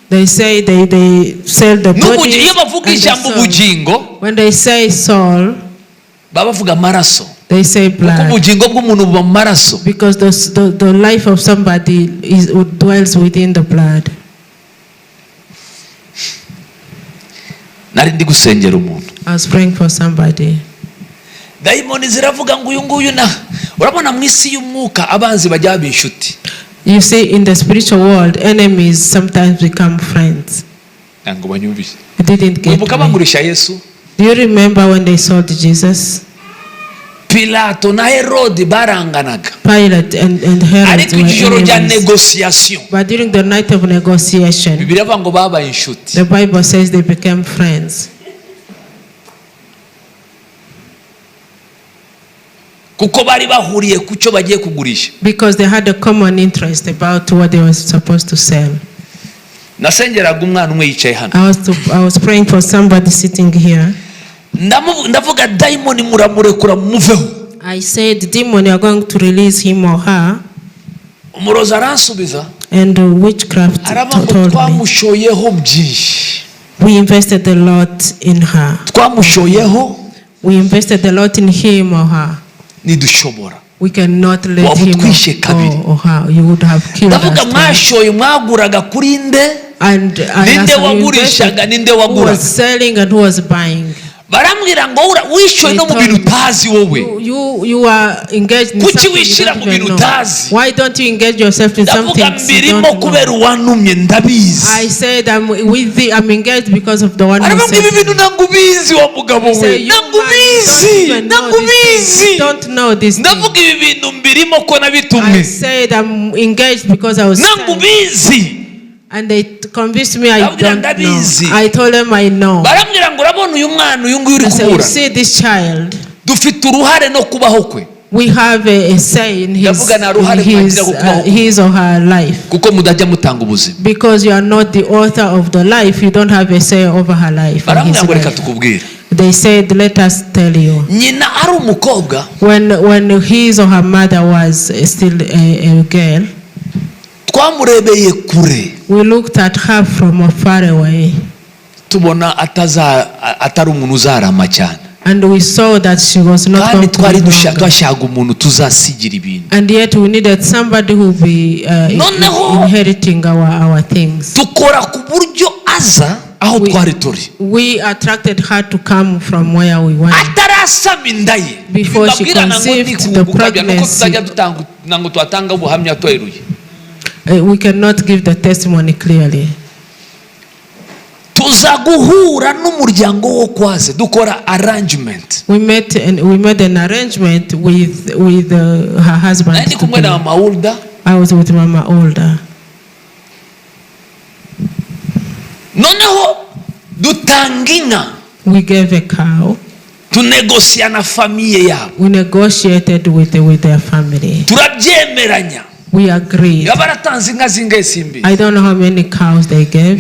[SPEAKER 1] They say they sell the bodies and the soul. When they say soul, they say blood, because the life of somebody dwells within the blood. I was praying for somebody.
[SPEAKER 2] Daimoni ziravuga ngo uyu nguyu na urabona mu isi y'umwuka abanzi bajya baba inshuti.
[SPEAKER 1] You see, in the spiritual world, enemies sometimes become friends.
[SPEAKER 2] Ngo banyumvise.
[SPEAKER 1] You didn't get me.
[SPEAKER 2] Bagurisha Yesu.
[SPEAKER 1] Do you remember when they sold Jesus?
[SPEAKER 2] Pilato na Herod baranganaga.
[SPEAKER 1] Pilate and Herod were
[SPEAKER 2] enemies.
[SPEAKER 1] But during the night of negotiation, the Bible says they became friends. Because they had a common interest about what they were supposed to sell. I was praying for somebody sitting here. I said, demon, you are going to release him or her. And witchcraft told me. We invested a lot in her. We invested a lot in him or her. We cannot let him go or her. You would have killed us. And I asked who was selling and who was buying. You are engaged in something you don't even know. Why don't you engage yourself in something you don't know? I said I'm engaged because of the one who said he said, you don't know this thing. I said I'm engaged because I was sent. And they convinced me I don't know. I told them I know. I said, you see this child, we have a say in his or her life. Because you are not the author of the life, you don't have a say over her life. They said, let us tell you. When his or her mother was still a girl, we looked at her from far away. And we saw that she was not going to be. And yet we needed somebody who will be inheriting our things. We attracted her to come from where we went. Before she conceived the pregnancy. We cannot give the testimony clearly. We made an arrangement with her husband. I was with Mama Olda. We gave a cow. We negotiated with their family. We agreed. I don't know how many cows they gave.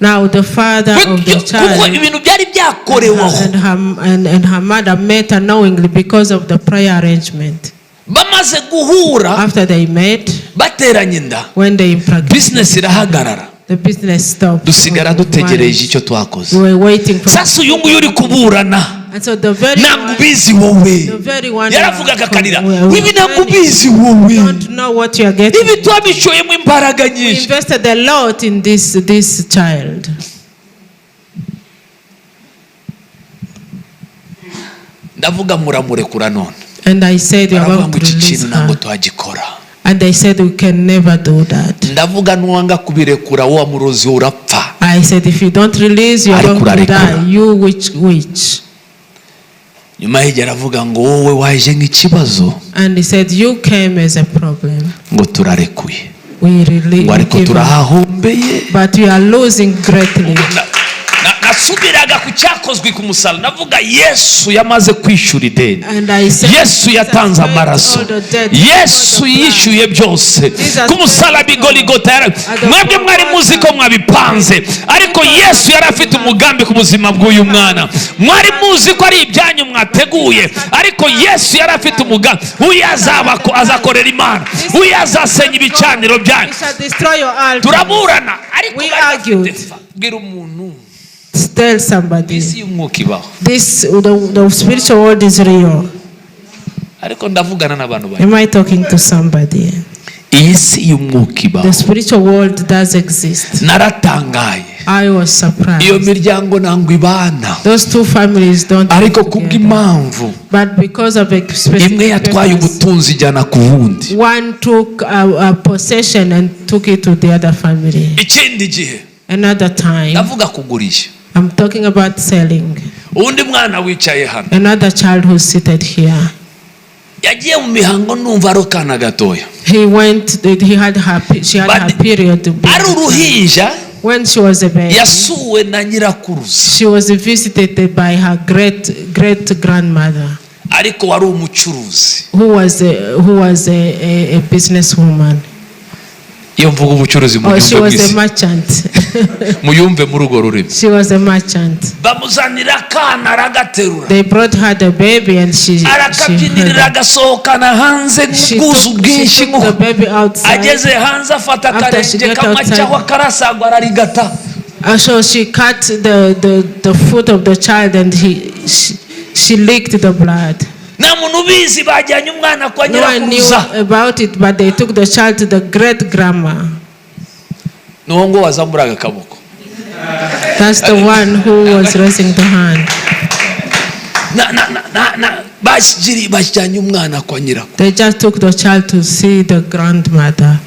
[SPEAKER 1] Now the father of the child and her mother met unknowingly because of the prayer arrangement. After they met, when they impregnated, the business stopped. We were waiting for and so the very one don't know what you are getting. We invested a lot in this child. And I said, you are going to release her. And they said, we can never do that. I said, if you don't release, you are going to die. You witch. And he said, you came as a problem. We really but we are losing greatly.
[SPEAKER 2] nasubiraga ku cyakozwe ku musaraba navuga Yesu yamaze kwishura ideni, Yesu yatanze amaraso, Yesu yishyuye byose ku musaraba i Goligota. Mwebwe mwari muzi ko mwabipanze, ariko Yesu yari afite umugambi ku buzima bw'uyu mwana. Mwari muzi ko ari ibyanyu mwateguye, ariko Yesu yari afite umugambi. Uyu azakorera Imana, uyu azasenya ibicaniro byanyu. Turaburana ariko bwira umuntu,
[SPEAKER 1] tell somebody this the spiritual world is real. Am I talking to somebody? The spiritual world does exist. I was surprised. Those two families don't but because of a specific purpose, one took a possession and took it to the other family. Another time, I'm talking about selling.
[SPEAKER 2] Undi mwana wicaye hano.
[SPEAKER 1] Another child who's seated here.
[SPEAKER 2] Yagiye mu mihango numva arokana gatoya.
[SPEAKER 1] She had her period.
[SPEAKER 2] Ari uruhinja.
[SPEAKER 1] When she was a baby,
[SPEAKER 2] yasuwe na nyirakuruza.
[SPEAKER 1] She was visited by her great grandmother.
[SPEAKER 2] Ariko wari umucuruzi.
[SPEAKER 1] Who was a businesswoman.
[SPEAKER 2] Iyo mvuga ubucuruzi mu
[SPEAKER 1] She was a merchant.
[SPEAKER 2] Muyumve muri urwo rurimi.
[SPEAKER 1] She was a merchant.
[SPEAKER 2] Bamuzanira kana aragaterura.
[SPEAKER 1] They brought her the baby and she
[SPEAKER 2] arakabyinirira agasohokana hanze n'ubwuzu bwinshi
[SPEAKER 1] the baby outside.
[SPEAKER 2] Ageze hanze afata akarenge kamacyaho karasagwa ararigata.
[SPEAKER 1] So she cut the foot of the child and she licked the blood.
[SPEAKER 2] Na muntu bizi bajyanye umwana kwa
[SPEAKER 1] nyirakuruza. No one knew about it, but they took the child to the great grandma.
[SPEAKER 2] Nuwo wazamuraga akaboko.
[SPEAKER 1] That's the one who was raising the hand.
[SPEAKER 2] Bajyanye umwana kwa nyirakuruza.
[SPEAKER 1] They just took the child to see the grandmother.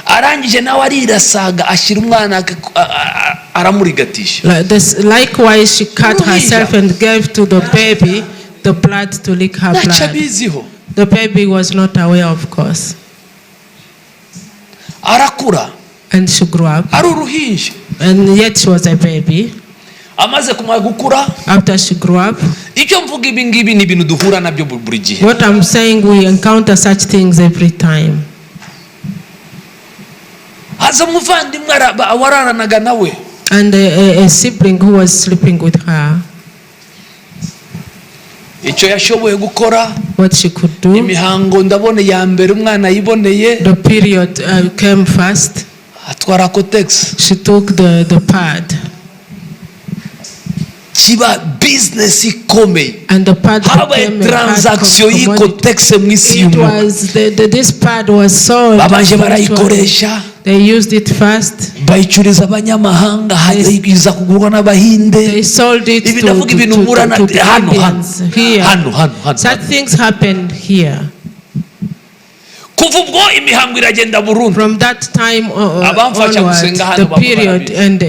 [SPEAKER 2] Arangije nawe arirasaga ashyira umwana aramurigatisha.
[SPEAKER 1] Likewise she cut herself and gave to the baby the blood to lick her blood. The baby was not aware, of course.
[SPEAKER 2] Arakura.
[SPEAKER 1] And she grew up. And yet she was a baby. After she grew up. What I'm saying, we encounter such things every time. And a sibling who was sleeping with her. What she could do. The period came first. She took the pad. And the pad became a transaction. This pad was sold. They used it first. They sold it to Indians here. Such things happened here. From that time onwards, the period and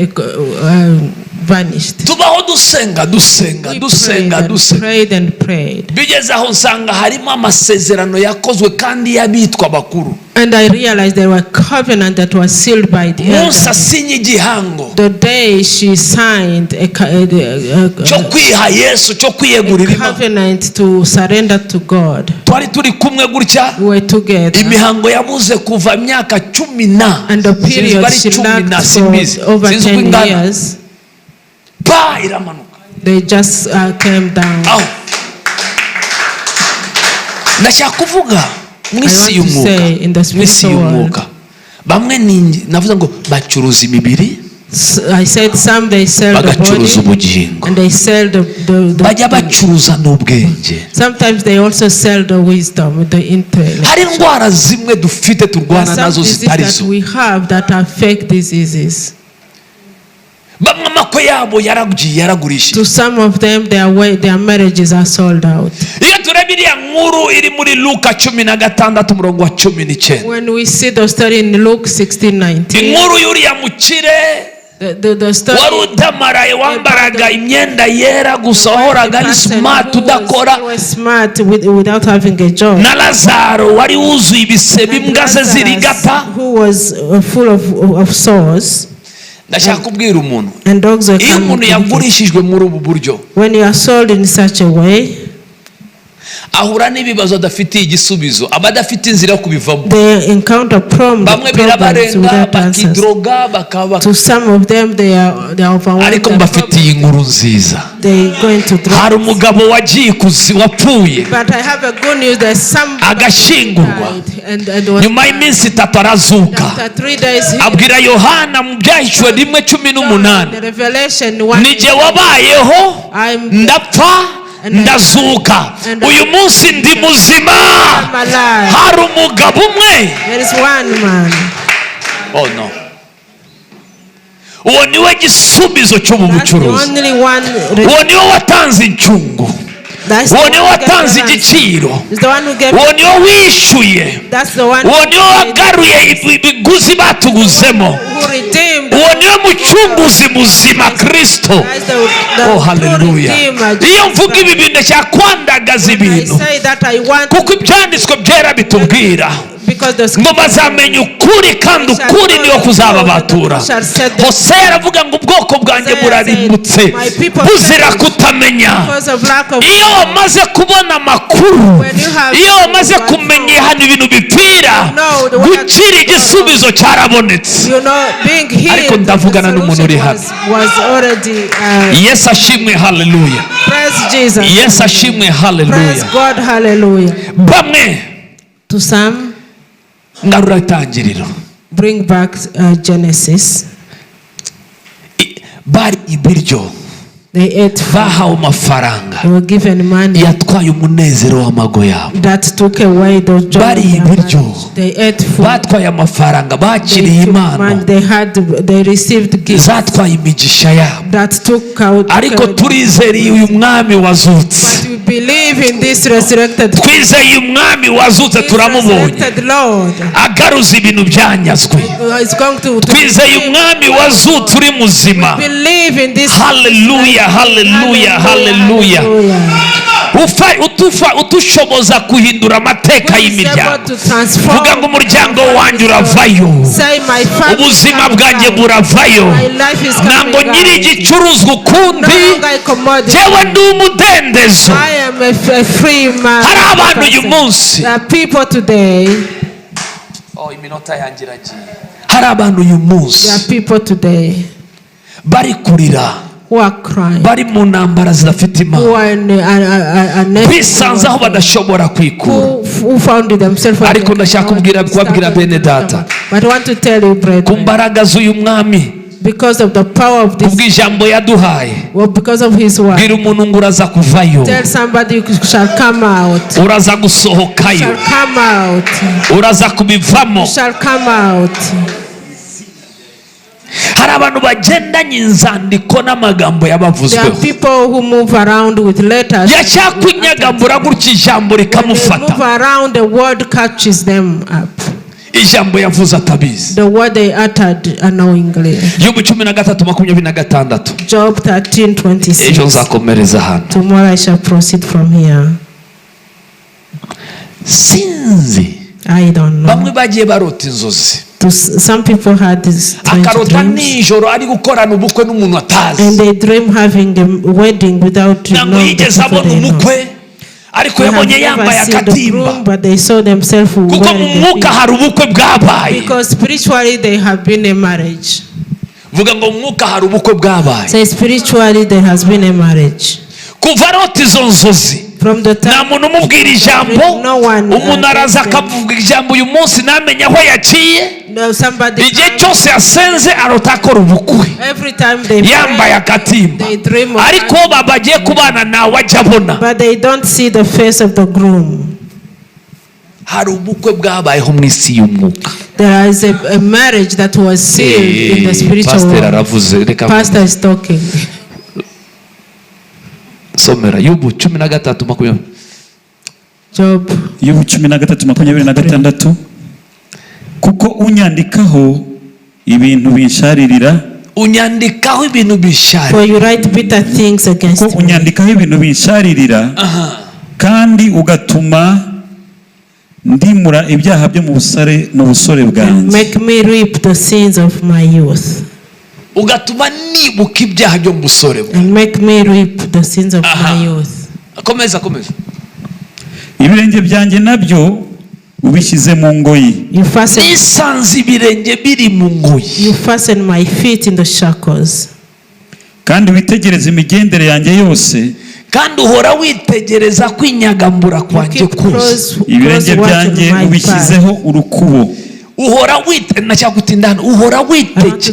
[SPEAKER 1] vanished. We prayed and prayed. And I realized there were covenant that was sealed by the elders. The day she signed a covenant to surrender to God. We were together. And the period she lacked for over 10 years. They just came down. I want to say in the spiritual world. I said some they sell the body and they sell the sometimes they also sell the wisdom, the intellect. Some diseases that we have that affect diseases. To some of them, their marriages are sold out. When we see the story in Luke 16:19, the story was smart without having a job. Who was full of sores. And dogs are coming. When you are sold in such a way, they encounter problems without answers. To some of them, they are overwhelmed. They go into drugs. But I have a good news that somebody died and was after 3 days
[SPEAKER 2] abwira Yohana mu byahishwe 1:18 nije wabayeho ndapfa ndazuka uyu munsi ndi muzima. Hari umugabo umwe. Oh no. Uwo niwe gisubizo cyo mu bucuruzi. Uwo niwe watanze incungu. uwo niwe watanze igiciro, uwo niwe wishyuye, uwo niwe wagaruye ibiguzi batuguzemo, uwo niwe mucunguzi muzima Kristo. Oh haleluya. Iyo mvuga ibi bintu cyakwandagaza ibintu, kuko ibyanditswe byera bitubwira ngo bazamenya ukuri kandi ukuri niwo kuzababatura. Hosea aravuga ngo ubwoko bwanjye burarimbutse buzira kutamenya. Iyo wamaze kubona amakuru, iyo wamaze kumenya hano ibintu bipfira, gukira igisubizo cyarabonetse. Ariko ndavugana n'umuntu uri hano. Yesu ashimwe haleluya. Yesu ashimwe haleluya. Bamwe
[SPEAKER 1] to some,
[SPEAKER 2] ngarura itangiriro,
[SPEAKER 1] bring back Genesis.
[SPEAKER 2] Bari ibiryo,
[SPEAKER 1] they ate,
[SPEAKER 2] bahawe amafaranga,
[SPEAKER 1] they were given money,
[SPEAKER 2] yatwaye umunezero w'amago yabo.
[SPEAKER 1] that took away those joy.
[SPEAKER 2] Bari ibiryo,
[SPEAKER 1] they ate food,
[SPEAKER 2] batwaye amafaranga, bakiriye impano,
[SPEAKER 1] they received gifts,
[SPEAKER 2] zatwaye imigisha yabo.
[SPEAKER 1] that took out.
[SPEAKER 2] Ariko turizeye uyu mwami wazutse,
[SPEAKER 1] but we believe in this resurrected,
[SPEAKER 2] twizeye umwami wazutse, turamubonye agaruza ibintu byanyazwe. Twizeye umwami wazutse uri muzima. Haleluya, haleluya, haleluya. Utushoboza kuhindura amateka y'imiryango. Vuga ngo umuryango wanjye uravayo, ubuzima bwanjye buravayo, ntabwo nyiri igicuruzwa ukundi, jewe ndi umudendezo. Hari abantu uyu munsi, iminota yanjye iragiye. Hari abantu uyu munsi bari kurira, bari mu ntambara zidafite impamvu, bisanze aho badashobora kwikura. Ariko ndashaka kubabwira bene data, ku mbaraga z'uyu mwami,
[SPEAKER 1] because of the power of this,
[SPEAKER 2] kubw'ijambo yaduhaye,
[SPEAKER 1] because of his word,
[SPEAKER 2] bwira umuntu ngo uraza kuvayo,
[SPEAKER 1] tell somebody you shall come out,
[SPEAKER 2] uraza gusohokayo,
[SPEAKER 1] shall come out,
[SPEAKER 2] uraza kubivamo,
[SPEAKER 1] shall come out.
[SPEAKER 2] Hari abantu bagendanye inzandiko n'amagambo yabavuzweho.
[SPEAKER 1] There are people who move around with letters.
[SPEAKER 2] Yacyakwinyagamura gutya ijambo rikamufata.
[SPEAKER 1] Move around, the word catches them up.
[SPEAKER 2] Ijambo yavuze atabizi.
[SPEAKER 1] The word they uttered unknowingly.
[SPEAKER 2] Yobu 13:26.
[SPEAKER 1] Job 13:26.
[SPEAKER 2] Ejo nzakomereza hano.
[SPEAKER 1] Tomorrow I shall proceed from here.
[SPEAKER 2] Sinzi.
[SPEAKER 1] I don't know.
[SPEAKER 2] Bamwe bagiye barota inzozi.
[SPEAKER 1] Some people had this
[SPEAKER 2] akarota nijoro ari gukorana ubukwe n'umuntu atazi,
[SPEAKER 1] and they dream having a wedding without knowing the
[SPEAKER 2] umukwe, ariko yabonye yambaye akatimba,
[SPEAKER 1] but they saw themselves
[SPEAKER 2] kuko mu mwuka hari ubukwe bwabaye,
[SPEAKER 1] because spiritually they have been a marriage.
[SPEAKER 2] Vuga ngo mu mwuka hari ubukwe bwabaye.
[SPEAKER 1] Say spiritually there has been a marriage.
[SPEAKER 2] Kuva arota izo nzozi, nta muntu umubwira ijambo, umuntu araza akavuga ijambo uyu munsi ntamenya aho yaciye. Igihe cyose yasenze arota akora ubukwe, yambaye akatimba, ariko bagiye kubana nawe ajya abona.
[SPEAKER 1] But they don't see the face of the groom.
[SPEAKER 2] Hari ubukwe bwabayeho mu isi y'umwuka.
[SPEAKER 1] There is a marriage that was sealed in the spiritual world. Pastor is talking.
[SPEAKER 2] Somera Yobu 13:20.
[SPEAKER 1] Job
[SPEAKER 3] Yobu 13:26. Kuko unyandikaho ibintu binsharirira,
[SPEAKER 2] unyandikaho ibintu bisharirira,
[SPEAKER 1] for you write bitter things against me.
[SPEAKER 3] Kuko unyandikaho ibintu binsharirira, kandi ugatuma ndimura ibyaha byo mu busare n'ubusore bwanjye.
[SPEAKER 1] Make me reap the sins of my youth.
[SPEAKER 2] Ugatuma nibuka ibyaha byo mu busore bwanjye.
[SPEAKER 1] And make me reap the sins of my youth.
[SPEAKER 2] Komeza.
[SPEAKER 3] Ibirenge byanjye nabyo ubishyize mu ngoyi.
[SPEAKER 2] Nisanze ibirenge biri mu ngoyi.
[SPEAKER 1] You fasten my feet in the shackles.
[SPEAKER 3] Kandi witegereza imigendere yanjye yose.
[SPEAKER 2] Kandi uhora witegereza kwinyagambura kwanjye kose.
[SPEAKER 3] Ibirenge byanjye ubishyizeho urukubo.
[SPEAKER 2] Uhora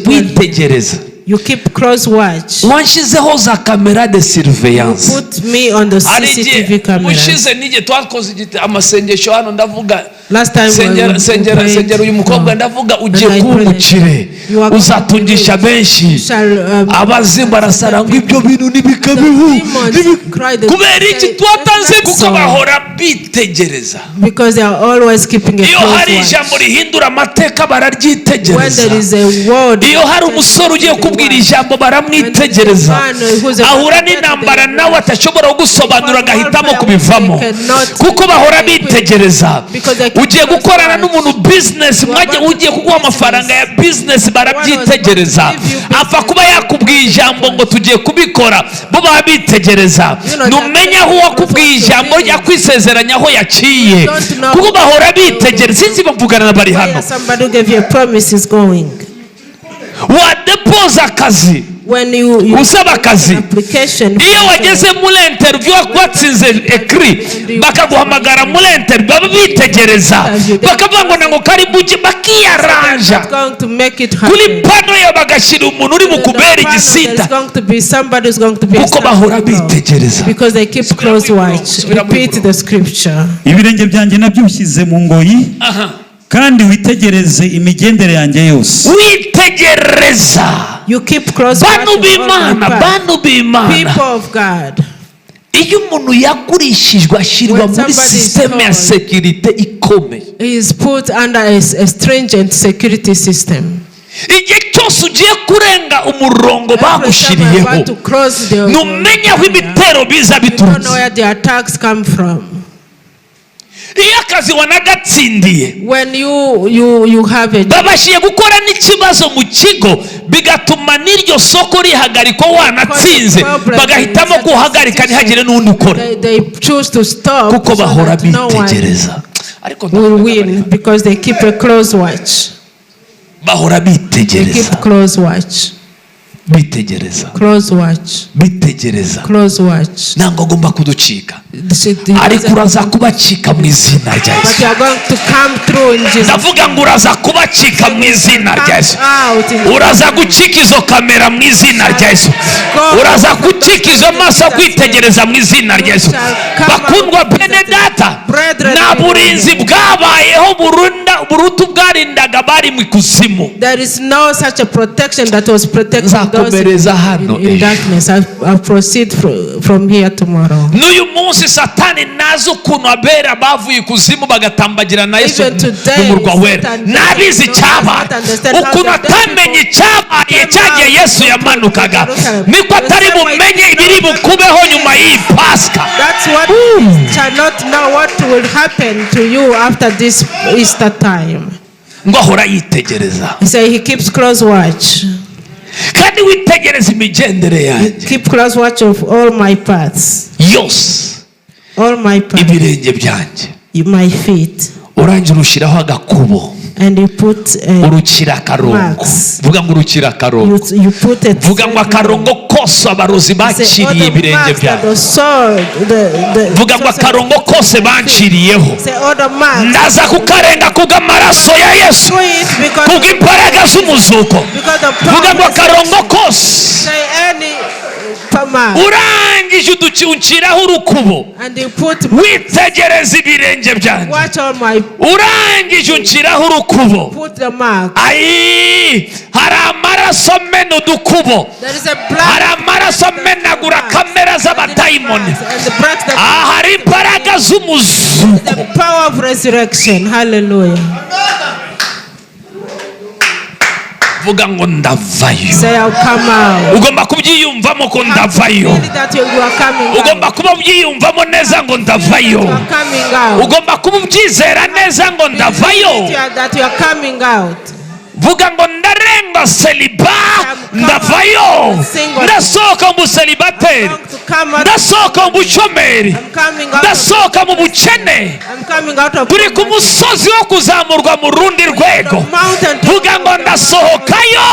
[SPEAKER 2] witegereza.
[SPEAKER 1] You keep close watch.
[SPEAKER 2] Wanshizeho za kamera de surveillance.
[SPEAKER 1] You put me on the CCTV cameras.
[SPEAKER 2] Mushize nije twakoze amasengesho hano ndavuga.
[SPEAKER 1] Last time
[SPEAKER 2] sengera uyu mukobwa ndavuga ugiye kumukire uzatungisha benshi abazimu barasara ngo ibyo bintu nibikabeho kubera iki twatanze kuko bahora bitegereza
[SPEAKER 1] because they are always keeping a close watch.
[SPEAKER 2] Iyo hari ijambo rihindura amateka bararyitegereza. Iyo hari umusore ugiye kubwira ijambo baramwitegereza ahura n'intambara nawe atashobora gusobanura agahitamo kubivamo kuko bahora bitegereza. Ugiye gukorana n'umuntu business ugiye kuguha amafaranga ya business barabyitegereza apfa kuba yakubwiye ijambo ngo tugiye kubikora bo babitegereza numenya aho wakubwiye ijambo rya kwisezeranya aho yaciye kuko bahora bitegereza. Sinzi bavugana na bari hano wadepoza akazi usaba akazi iyo wageze muri interview watsinze ekri bakaguhamagara muri interview baba bitegereza bakavuga ngo nango kari buke bakiyaranja kuri pano yo bagashyira umuntu uri bukubera igisita kuko bahora bitegereza.
[SPEAKER 1] Because they keep close watch. Repeat the scripture.
[SPEAKER 3] Ibirenge byanjye nabyushyize mu ngoyi kandi witegereze imigendere yanjye yose.
[SPEAKER 2] Witegereza.
[SPEAKER 1] You keep close watch.
[SPEAKER 2] Bantu b'Imana.
[SPEAKER 1] People of God.
[SPEAKER 2] Iyo umuntu yagurishijwe ashyirwa muri system ya security ikomeye.
[SPEAKER 1] He is put under a stringent security system.
[SPEAKER 2] Igihe cyose ugiye kurenga umurongo bagushyiriyeho numenya aho ibitero biza biturutse. Iyo akazi wanagatsindiye babashiye gukora n'ikibazo mu kigo bigatuma n'iryo soko rihagarikwa wanatsinze bagahitamo guhagarika ntihagire n'undi ukora kuko bahora bitegereza. Ariko bahora bitegereza. Bitegereza ntabwo agomba kuducika ariko uraza kubacika mu izina rya Yesu. Ndavuga ngo uraza kubacika mu izina rya Yesu. Uraza gucika izo kamera mu izina rya Yesu. Uraza gucika izo maso kwitegereza mu izina rya Yesu. Bakundwa bene data nta burinzi bwabayeho burutu bwarindaga bari mu kuzimu.
[SPEAKER 1] There is no such a protection that was protecting those in darkness. I'll proceed from here tomorrow.
[SPEAKER 2] N'uyu munsi satani nazo ukuntu abera bavuye kuzimu bagatambagira na Yesu mu murwa wera nabizi cyabaye ukuntu atamenye cyabaye cyagiye Yesu yamanukaga niko atari bumenye ibiri bukubeho nyuma y'iyi Pasika.
[SPEAKER 1] That's what shall not know what will happen to you after this Easter time.
[SPEAKER 2] Ngo ahora yitegereza.
[SPEAKER 1] So he keeps close watch.
[SPEAKER 2] Kandi witegereza imigendere yanjye.
[SPEAKER 1] Keep close watch of all my paths.
[SPEAKER 2] Yose.
[SPEAKER 1] All my paths.
[SPEAKER 2] Ibirenge byanjye.
[SPEAKER 1] My feet.
[SPEAKER 2] Urangira ushiraho agakubo.
[SPEAKER 1] And you put
[SPEAKER 2] urukira akarongo. Vuga ngo urukira akarongo. Vuga ngo akarongo kose abarozi baciriye ibirenge byanjye. Vuga ngo akarongo kose banciriyeho ndaza kukarenga kubw'amaraso ya Yesu kubw'imbaraga z'umuzuko. Vuga ngo akarongo kose urangije uduciraho urukubo witegereza ibirenge byanjye urangije unciraho urukubo. Ayi hari amaraso mena udukubo hari amaraso menagura kamera z'abadayimoni hari imbaraga z'umuzuko. Vuga ngo ndavayo. Ugomba kubyiyumvamo ko ndavayo. Ugomba kuba ubyiyumvamo neza ngo ndavayo. Ugomba kuba ubyizera neza ngo ndavayo. Vuga ngo ndarenga seliba ndavayo ndasohoka mu selibateri ndasohoka mu bushomeri ndasohoka mu bukene turi ku musozi wo kuzamurwa mu rundi rwego. Vuga ngo ndasohokayo.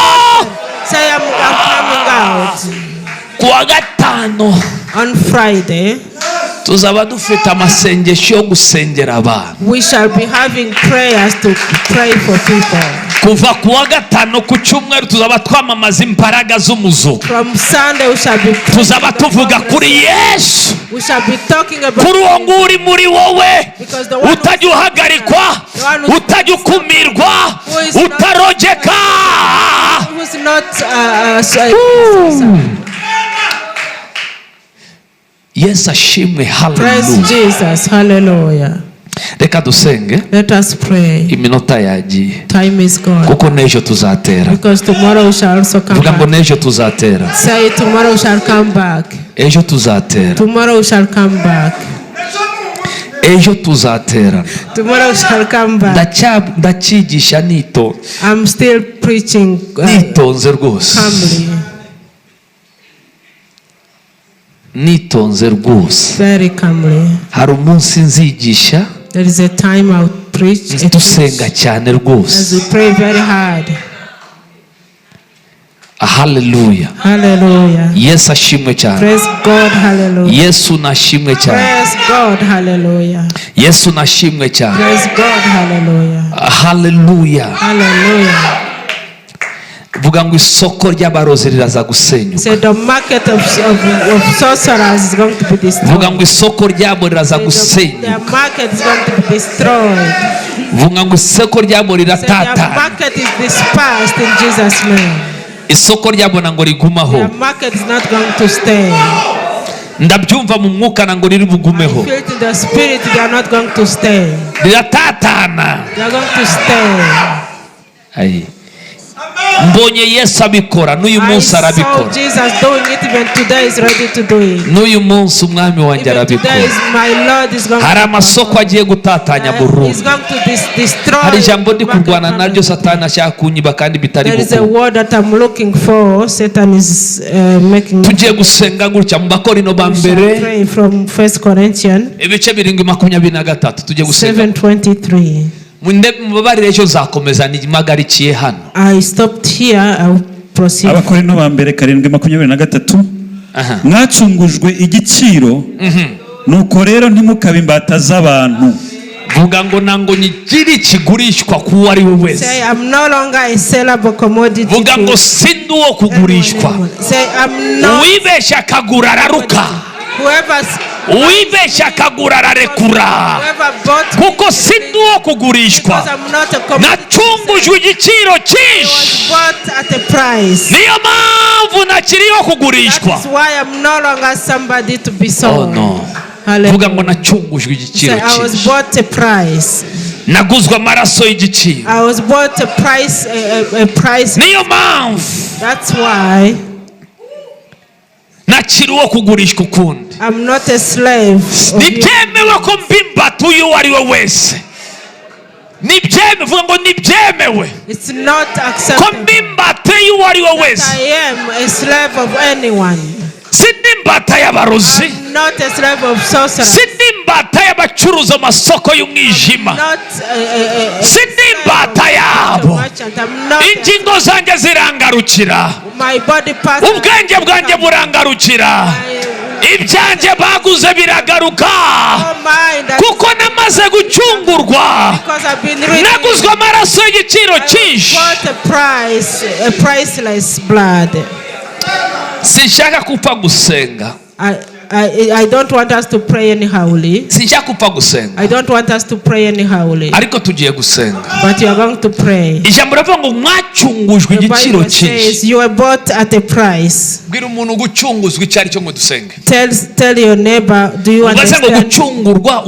[SPEAKER 2] Kuwa gatanu
[SPEAKER 1] on Friday
[SPEAKER 2] tuzaba dufite amasengesho yo gusengera abantu.
[SPEAKER 1] We shall be having prayers to pray for people.
[SPEAKER 2] kuva kuwa gatanu ku cyumweru tuzaba twamamaza imbaraga z'umuzuko. Tuzaba tuvuga kuri Yesu, kuri uwo nguri muri wowe utajya uhagarikwa, utajya ukumirwa, utarogeka. Yesu ashimwe.
[SPEAKER 1] Hallelujah.
[SPEAKER 2] Reka dusenge.
[SPEAKER 1] Let us pray.
[SPEAKER 2] Iminota yagiye.
[SPEAKER 1] Time is gone.
[SPEAKER 2] Kuko n'ejo tuzatera.
[SPEAKER 1] Because tomorrow we shall also come
[SPEAKER 2] back. Vuga ngo n'ejo tuzatera.
[SPEAKER 1] Say tomorrow we shall come back.
[SPEAKER 2] Ejo tuzatera.
[SPEAKER 1] Tomorrow we shall come back.
[SPEAKER 2] Ejo tuzatera.
[SPEAKER 1] Tomorrow we shall come back.
[SPEAKER 2] Ndacigisha nito.
[SPEAKER 1] I'm still preaching.
[SPEAKER 2] Nitonze rwose.
[SPEAKER 1] Calmly.
[SPEAKER 2] Nitonze rwose.
[SPEAKER 1] Very calmly.
[SPEAKER 2] Hari umunsi nzigisha.
[SPEAKER 1] There is a time I'll preach.
[SPEAKER 2] Dusenga cyane rwose.
[SPEAKER 1] As we pray very hard.
[SPEAKER 2] Hallelujah.
[SPEAKER 1] Hallelujah.
[SPEAKER 2] Yesu ashimwe cyane.
[SPEAKER 1] Praise God. Hallelujah.
[SPEAKER 2] Yesu nashimwe cyane.
[SPEAKER 1] Praise God. Hallelujah.
[SPEAKER 2] Yesu nashimwe cyane.
[SPEAKER 1] Praise God. Hallelujah.
[SPEAKER 2] Hallelujah.
[SPEAKER 1] Hallelujah.
[SPEAKER 2] Vuga ngo isoko ry'abarozi riraza gusenyuka.
[SPEAKER 1] So the market of sorcerers is going to be destroyed.
[SPEAKER 2] Vuga ngo isoko ryabo riraza gusenyuka.
[SPEAKER 1] The market is going to be destroyed.
[SPEAKER 2] Vuga ngo isoko ryabo riratatana.
[SPEAKER 1] The market is dispersed in Jesus' name.
[SPEAKER 2] Isoko ryabo nango rigumaho.
[SPEAKER 1] The market is not going to stay.
[SPEAKER 2] Ndabyumva mu mwuka nango riri bugumeho.
[SPEAKER 1] I feel in the spirit they are not going to stay.
[SPEAKER 2] Riratatana.
[SPEAKER 1] They are going to stay.
[SPEAKER 2] Ayi. Mbonye Yesu abikora n'uyu munsi arabikora.
[SPEAKER 1] Jesus doing it, even today is ready to do it.
[SPEAKER 2] N'uyu munsi umwami wanjye arabikora. Hari amasoko agiye gutatanya burundu. Hari ijambo ndi kurwana naryo Satani ashaka kunyiba kandi bitari gukora.
[SPEAKER 1] There is a word that I'm looking for. Satan is making.
[SPEAKER 2] Tugiye gusenga gutya mu Bakorino ba mbere.
[SPEAKER 1] Pray from 1 Corinthians.
[SPEAKER 2] Ibice 7:23 tugiye gusenga.
[SPEAKER 1] 7:23.
[SPEAKER 2] Mubabarire ejo zakomeza nimagarikiye hano.
[SPEAKER 1] I stopped here. I will proceed.
[SPEAKER 3] Abakorino ba mbere 7:23. Mwacungujwe igiciro. Nuko rero ntimukabe imbata z'abantu.
[SPEAKER 2] Vuga ngo nango nyigiri kigurishwa ku ari we wese.
[SPEAKER 1] Say I'm no longer a sellable commodity.
[SPEAKER 2] Vuga ngo sindi wo kugurishwa.
[SPEAKER 1] Say I'm not.
[SPEAKER 2] Uwibesha akagura araruka. Uwibesha akagura ararekura. Kuko sindi wo kugurishwa. Nacungujwe igiciro cyinshi. Niyo mpamvu nakiriho kugurishwa. Oh no. Vuga ngo nacungujwe igiciro cyinshi. Naguzwe amaraso y'igiciro. Niyo mpamvu.
[SPEAKER 1] That's why
[SPEAKER 2] nakiriho kugurishwa ukundi.
[SPEAKER 1] I'm not a slave.
[SPEAKER 2] Nibyemewe ko mbimbata uyu ari we wese. Nibyemewe, vuga ngo nibyemewe.
[SPEAKER 1] It's not acceptable.
[SPEAKER 2] Ko mbimbata uyu ari we wese.
[SPEAKER 1] I am a slave of anyone.
[SPEAKER 2] Sindimbata y'abarozi.
[SPEAKER 1] I'm not a slave of sorcerers.
[SPEAKER 2] Sindimbata y'abacuruza amasoko y'umwijima. Sindimbata yabo. Ingingo zanjye zirangarukira. Ubwenge bwanjye burangarukira. Ibyanjye baguze biragaruka. Kuko namaze gucungurwa. Naguzwe amaraso y'igiciro cyinshi.
[SPEAKER 1] A priceless blood.
[SPEAKER 2] Sinshaka kupfa gusenga.
[SPEAKER 1] I don't want us to pray anyhowly.
[SPEAKER 2] Sinshaka kupfa gusenga.
[SPEAKER 1] I don't want us to pray anyhowly.
[SPEAKER 2] Ariko tugiye gusenga.
[SPEAKER 1] But you are going to pray.
[SPEAKER 2] Ijambo ravuga ngo mwacungujwe igiciro cyinshi.
[SPEAKER 1] You were bought at a price.
[SPEAKER 2] Bwira umuntu gucunguzwa icyari cyo ngo dusenge.
[SPEAKER 1] Tell your neighbor, do you understand?
[SPEAKER 2] Ngo gucungurwa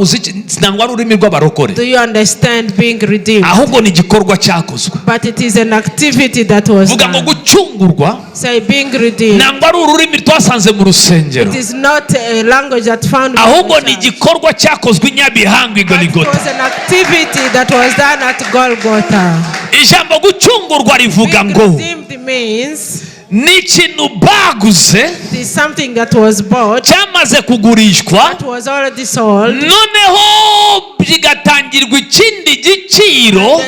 [SPEAKER 2] nangwa ururimi rw'abarokore.
[SPEAKER 1] Do you understand being redeemed?
[SPEAKER 2] Ahubwo ni igikorwa cyakozwe.
[SPEAKER 1] But it is an activity that was done.
[SPEAKER 2] Vuga ngo gucungurwa.
[SPEAKER 1] Say being redeemed.
[SPEAKER 2] Nangwa ari ururimi twasanze mu rusengero.
[SPEAKER 1] It is not a language that found.
[SPEAKER 2] Ahubwo ni igikorwa cyakozwe Nyabihanga i Golgotha.
[SPEAKER 1] It was an activity that was done at Golgotha.
[SPEAKER 2] Ijambo gucungurwa rivuga ngo
[SPEAKER 1] redeemed means
[SPEAKER 2] ni ikintu baguze.
[SPEAKER 1] It is something that was bought.
[SPEAKER 2] Cyamaze kugurishwa.
[SPEAKER 1] That was already sold.
[SPEAKER 2] Noneho bigatangirwa ikindi igiciro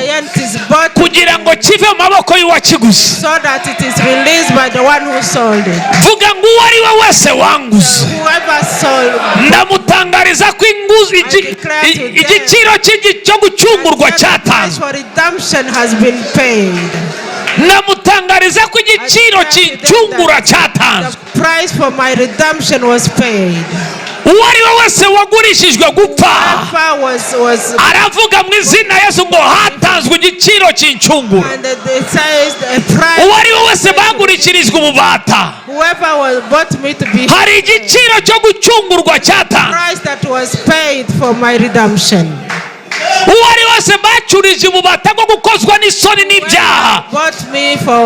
[SPEAKER 2] kugira ngo kive mu maboko y'uwakiguze. Vuga ngo uwo ari we wese wanguze, ndamutangariza ko igiciro cyo gucungurwa cyatanzwe. Ndamutangariza ko igiciro cy'incungura cyatanzwe. Uwo ari we wese wagurishijwe gupfa aravuga mu izina Yesu ngo hatanzwe igiciro cy'incungura. Uwo ari we wese bagurishirijwe ububata hari igiciro cyo gucungurwa cyatanzwe. Uwo ari wese bacurije ububata bwo gukozwa n'isoni n'ibyaha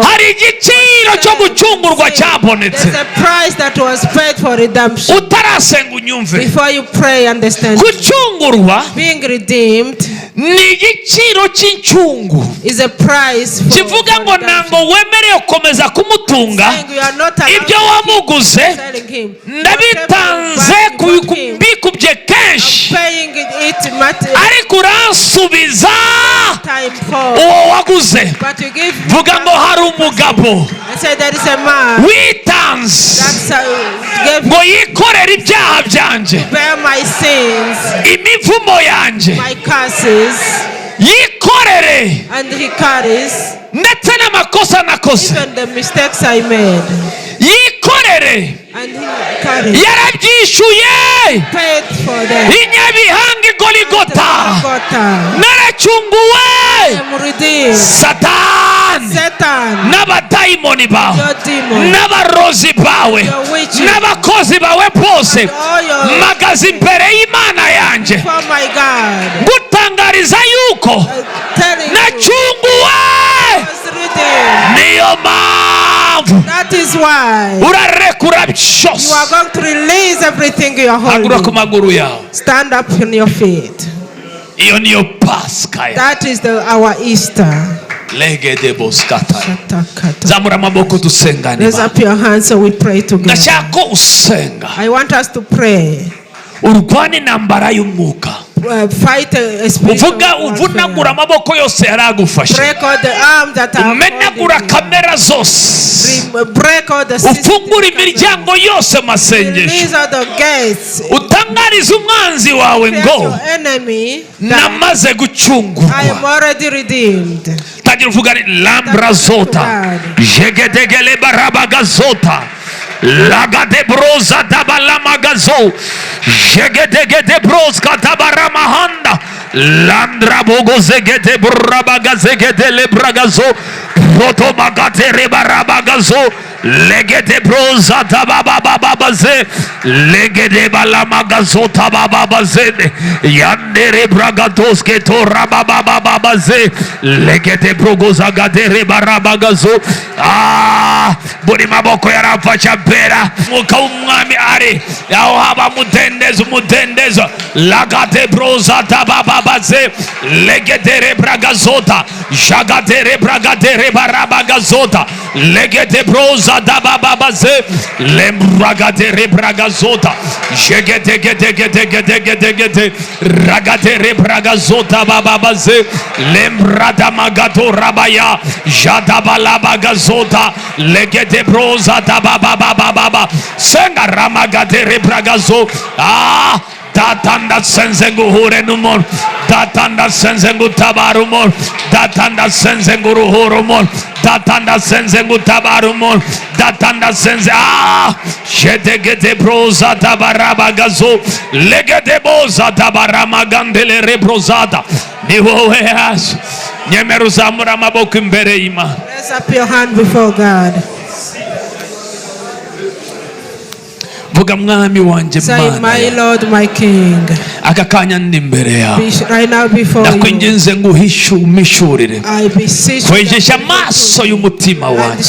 [SPEAKER 2] hari igiciro cyo gucungurwa cyabonetse. Utarasenga unyumve, gucungurwa ni igiciro cy'incungu. Kivuga ngo ntabwo wemerewe gukomeza kumutunga ibyo wamuguze, ndabitanze kubikubye kenshi ariko uransubiza uwo waguze. Vuga ngo hari umugabo witanze ngo yikorere ibyaha byanjye, imivumo yanjye yikorere, ndetse n'amakosa nakoze yikorere. Yarabyishuye inyabihanga Goligota. Naracunguwe Satani n'abadayimoni bawe n'abarozi bawe n'abakozi bawe bose magaze imbere y'Imana yanjye gutangariza yuko nacunguwe. Niyo mpamvu urarekura byose. Haguruka ku maguru yawe.
[SPEAKER 1] Stand up on your feet.
[SPEAKER 2] Iyo niyo Pasika.
[SPEAKER 1] That is our Easter.
[SPEAKER 2] Zamura amaboko dusengane.
[SPEAKER 1] Raise up your hands so we pray together.
[SPEAKER 2] Ndashaka usenga.
[SPEAKER 1] I want us to pray.
[SPEAKER 2] Urwane intambara y'umwuka.
[SPEAKER 1] Fight a spiritual warfare.
[SPEAKER 2] Uvunagura amaboko yose yaragufashe.
[SPEAKER 1] Break all the arms that are
[SPEAKER 2] umenagura kamera zose.
[SPEAKER 1] Break all the systems.
[SPEAKER 2] Ufungura imiryango yose masengesho.
[SPEAKER 1] Release all the gates.
[SPEAKER 2] Utangariza umwanzi wawe ngo namaze gucungurwa.
[SPEAKER 1] I am already redeemed.
[SPEAKER 2] Tagira uvuga lambra zota jegedegele barabagazota lagade broza dabalamagazo jegedegede broska tabaramahanda landra bogozegede brabagazegede lebragazo protomagate rebarabagazo legede broza tababababaze legede balamagazo tabababaze yandere bragadoske to rababababaze legede brogoza gadere barabagazo. Buri maboko yarafasha bera muka umwami ari yaho haba mudendezo lagade broza tabababaze legede bragazota jagadere bragadere barabagazota legede broza dabababaze lembragadere bragazota jegedegedegedegedegede ragadere bragazota bababaze lembrada magato rabaya jadabalabagazota legede broza dababababa senga ramagadere bragazo. Datanda senzengu hure numor, datanda senzengu tabarumor, datanda senzengu ruhurumor, datanda senzengu tabarumor, datanda senze. Shedegede broza tabarabagazo, legede boza tabaramagandele rebrozada. Ni wowe Yesu nyemera uzamura amaboko imbere y'Imana.
[SPEAKER 1] Raise up your hand before God.
[SPEAKER 2] Vuga mwami wanje
[SPEAKER 1] Say, my Lord, my King.
[SPEAKER 2] Aka kanya ndi imbere yawe.
[SPEAKER 1] Right now before you.
[SPEAKER 2] Ndakwinginze ngo umishurire.
[SPEAKER 1] I beseech you.
[SPEAKER 2] Kwejesha amaso y'umutima wanjye.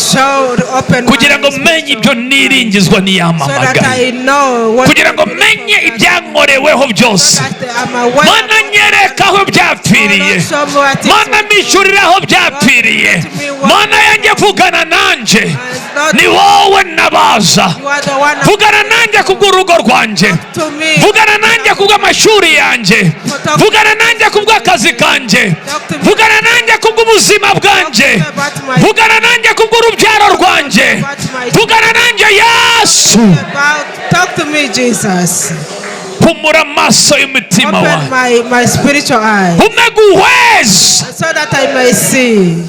[SPEAKER 2] Kugira ngo menye ibyo niringizwa niyamamagaye. Kugira ngo menye ibyankoreweho byose. Mana nyereka aho byapfiriye. Mana mishurira aho byapfiriye. Mana yanjye vugana nanje. ni wowe nabaza. Vugana nanjye kubw'urugo rwanjye, vugana nanjye kubw'amashuri yanjye, vugana nanjye kubw'akazi kanjye, vugana nanjye kubw'ubuzima bwanjye, vugana nanjye kubw'urubyaro rwanjye, vugana nanjye Yesu.
[SPEAKER 1] Talk to me, Jesus.
[SPEAKER 2] Humura amaso y'umutima wawe,
[SPEAKER 1] open my spiritual eyes,
[SPEAKER 2] umeguheza,
[SPEAKER 1] so that I may see.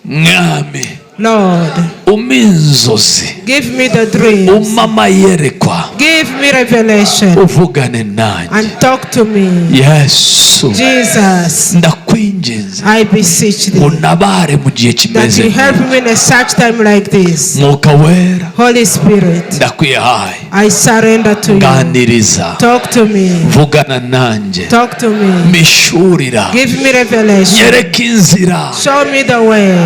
[SPEAKER 2] Mwami,
[SPEAKER 1] Lord,
[SPEAKER 2] uminzozi,
[SPEAKER 1] give me the dreams,
[SPEAKER 2] umama yerekwa,
[SPEAKER 1] give me revelation,
[SPEAKER 2] uvugane nanjye,
[SPEAKER 1] and talk to me.
[SPEAKER 2] Yesu,
[SPEAKER 1] Jesus,
[SPEAKER 2] ndakwinginze,
[SPEAKER 1] I beseech thee,
[SPEAKER 2] unabare mu gihe
[SPEAKER 1] that
[SPEAKER 2] kimeze
[SPEAKER 1] you help me in a such time like this.
[SPEAKER 2] Mwuka wera,
[SPEAKER 1] Holy Spirit,
[SPEAKER 2] ndakwihaye,
[SPEAKER 1] I surrender to you.
[SPEAKER 2] ganiriza,
[SPEAKER 1] Talk to me,
[SPEAKER 2] vugana nanjye,
[SPEAKER 1] talk to me,
[SPEAKER 2] mishurira,
[SPEAKER 1] give me revelation,
[SPEAKER 2] nyereka inzira,
[SPEAKER 1] show me the way,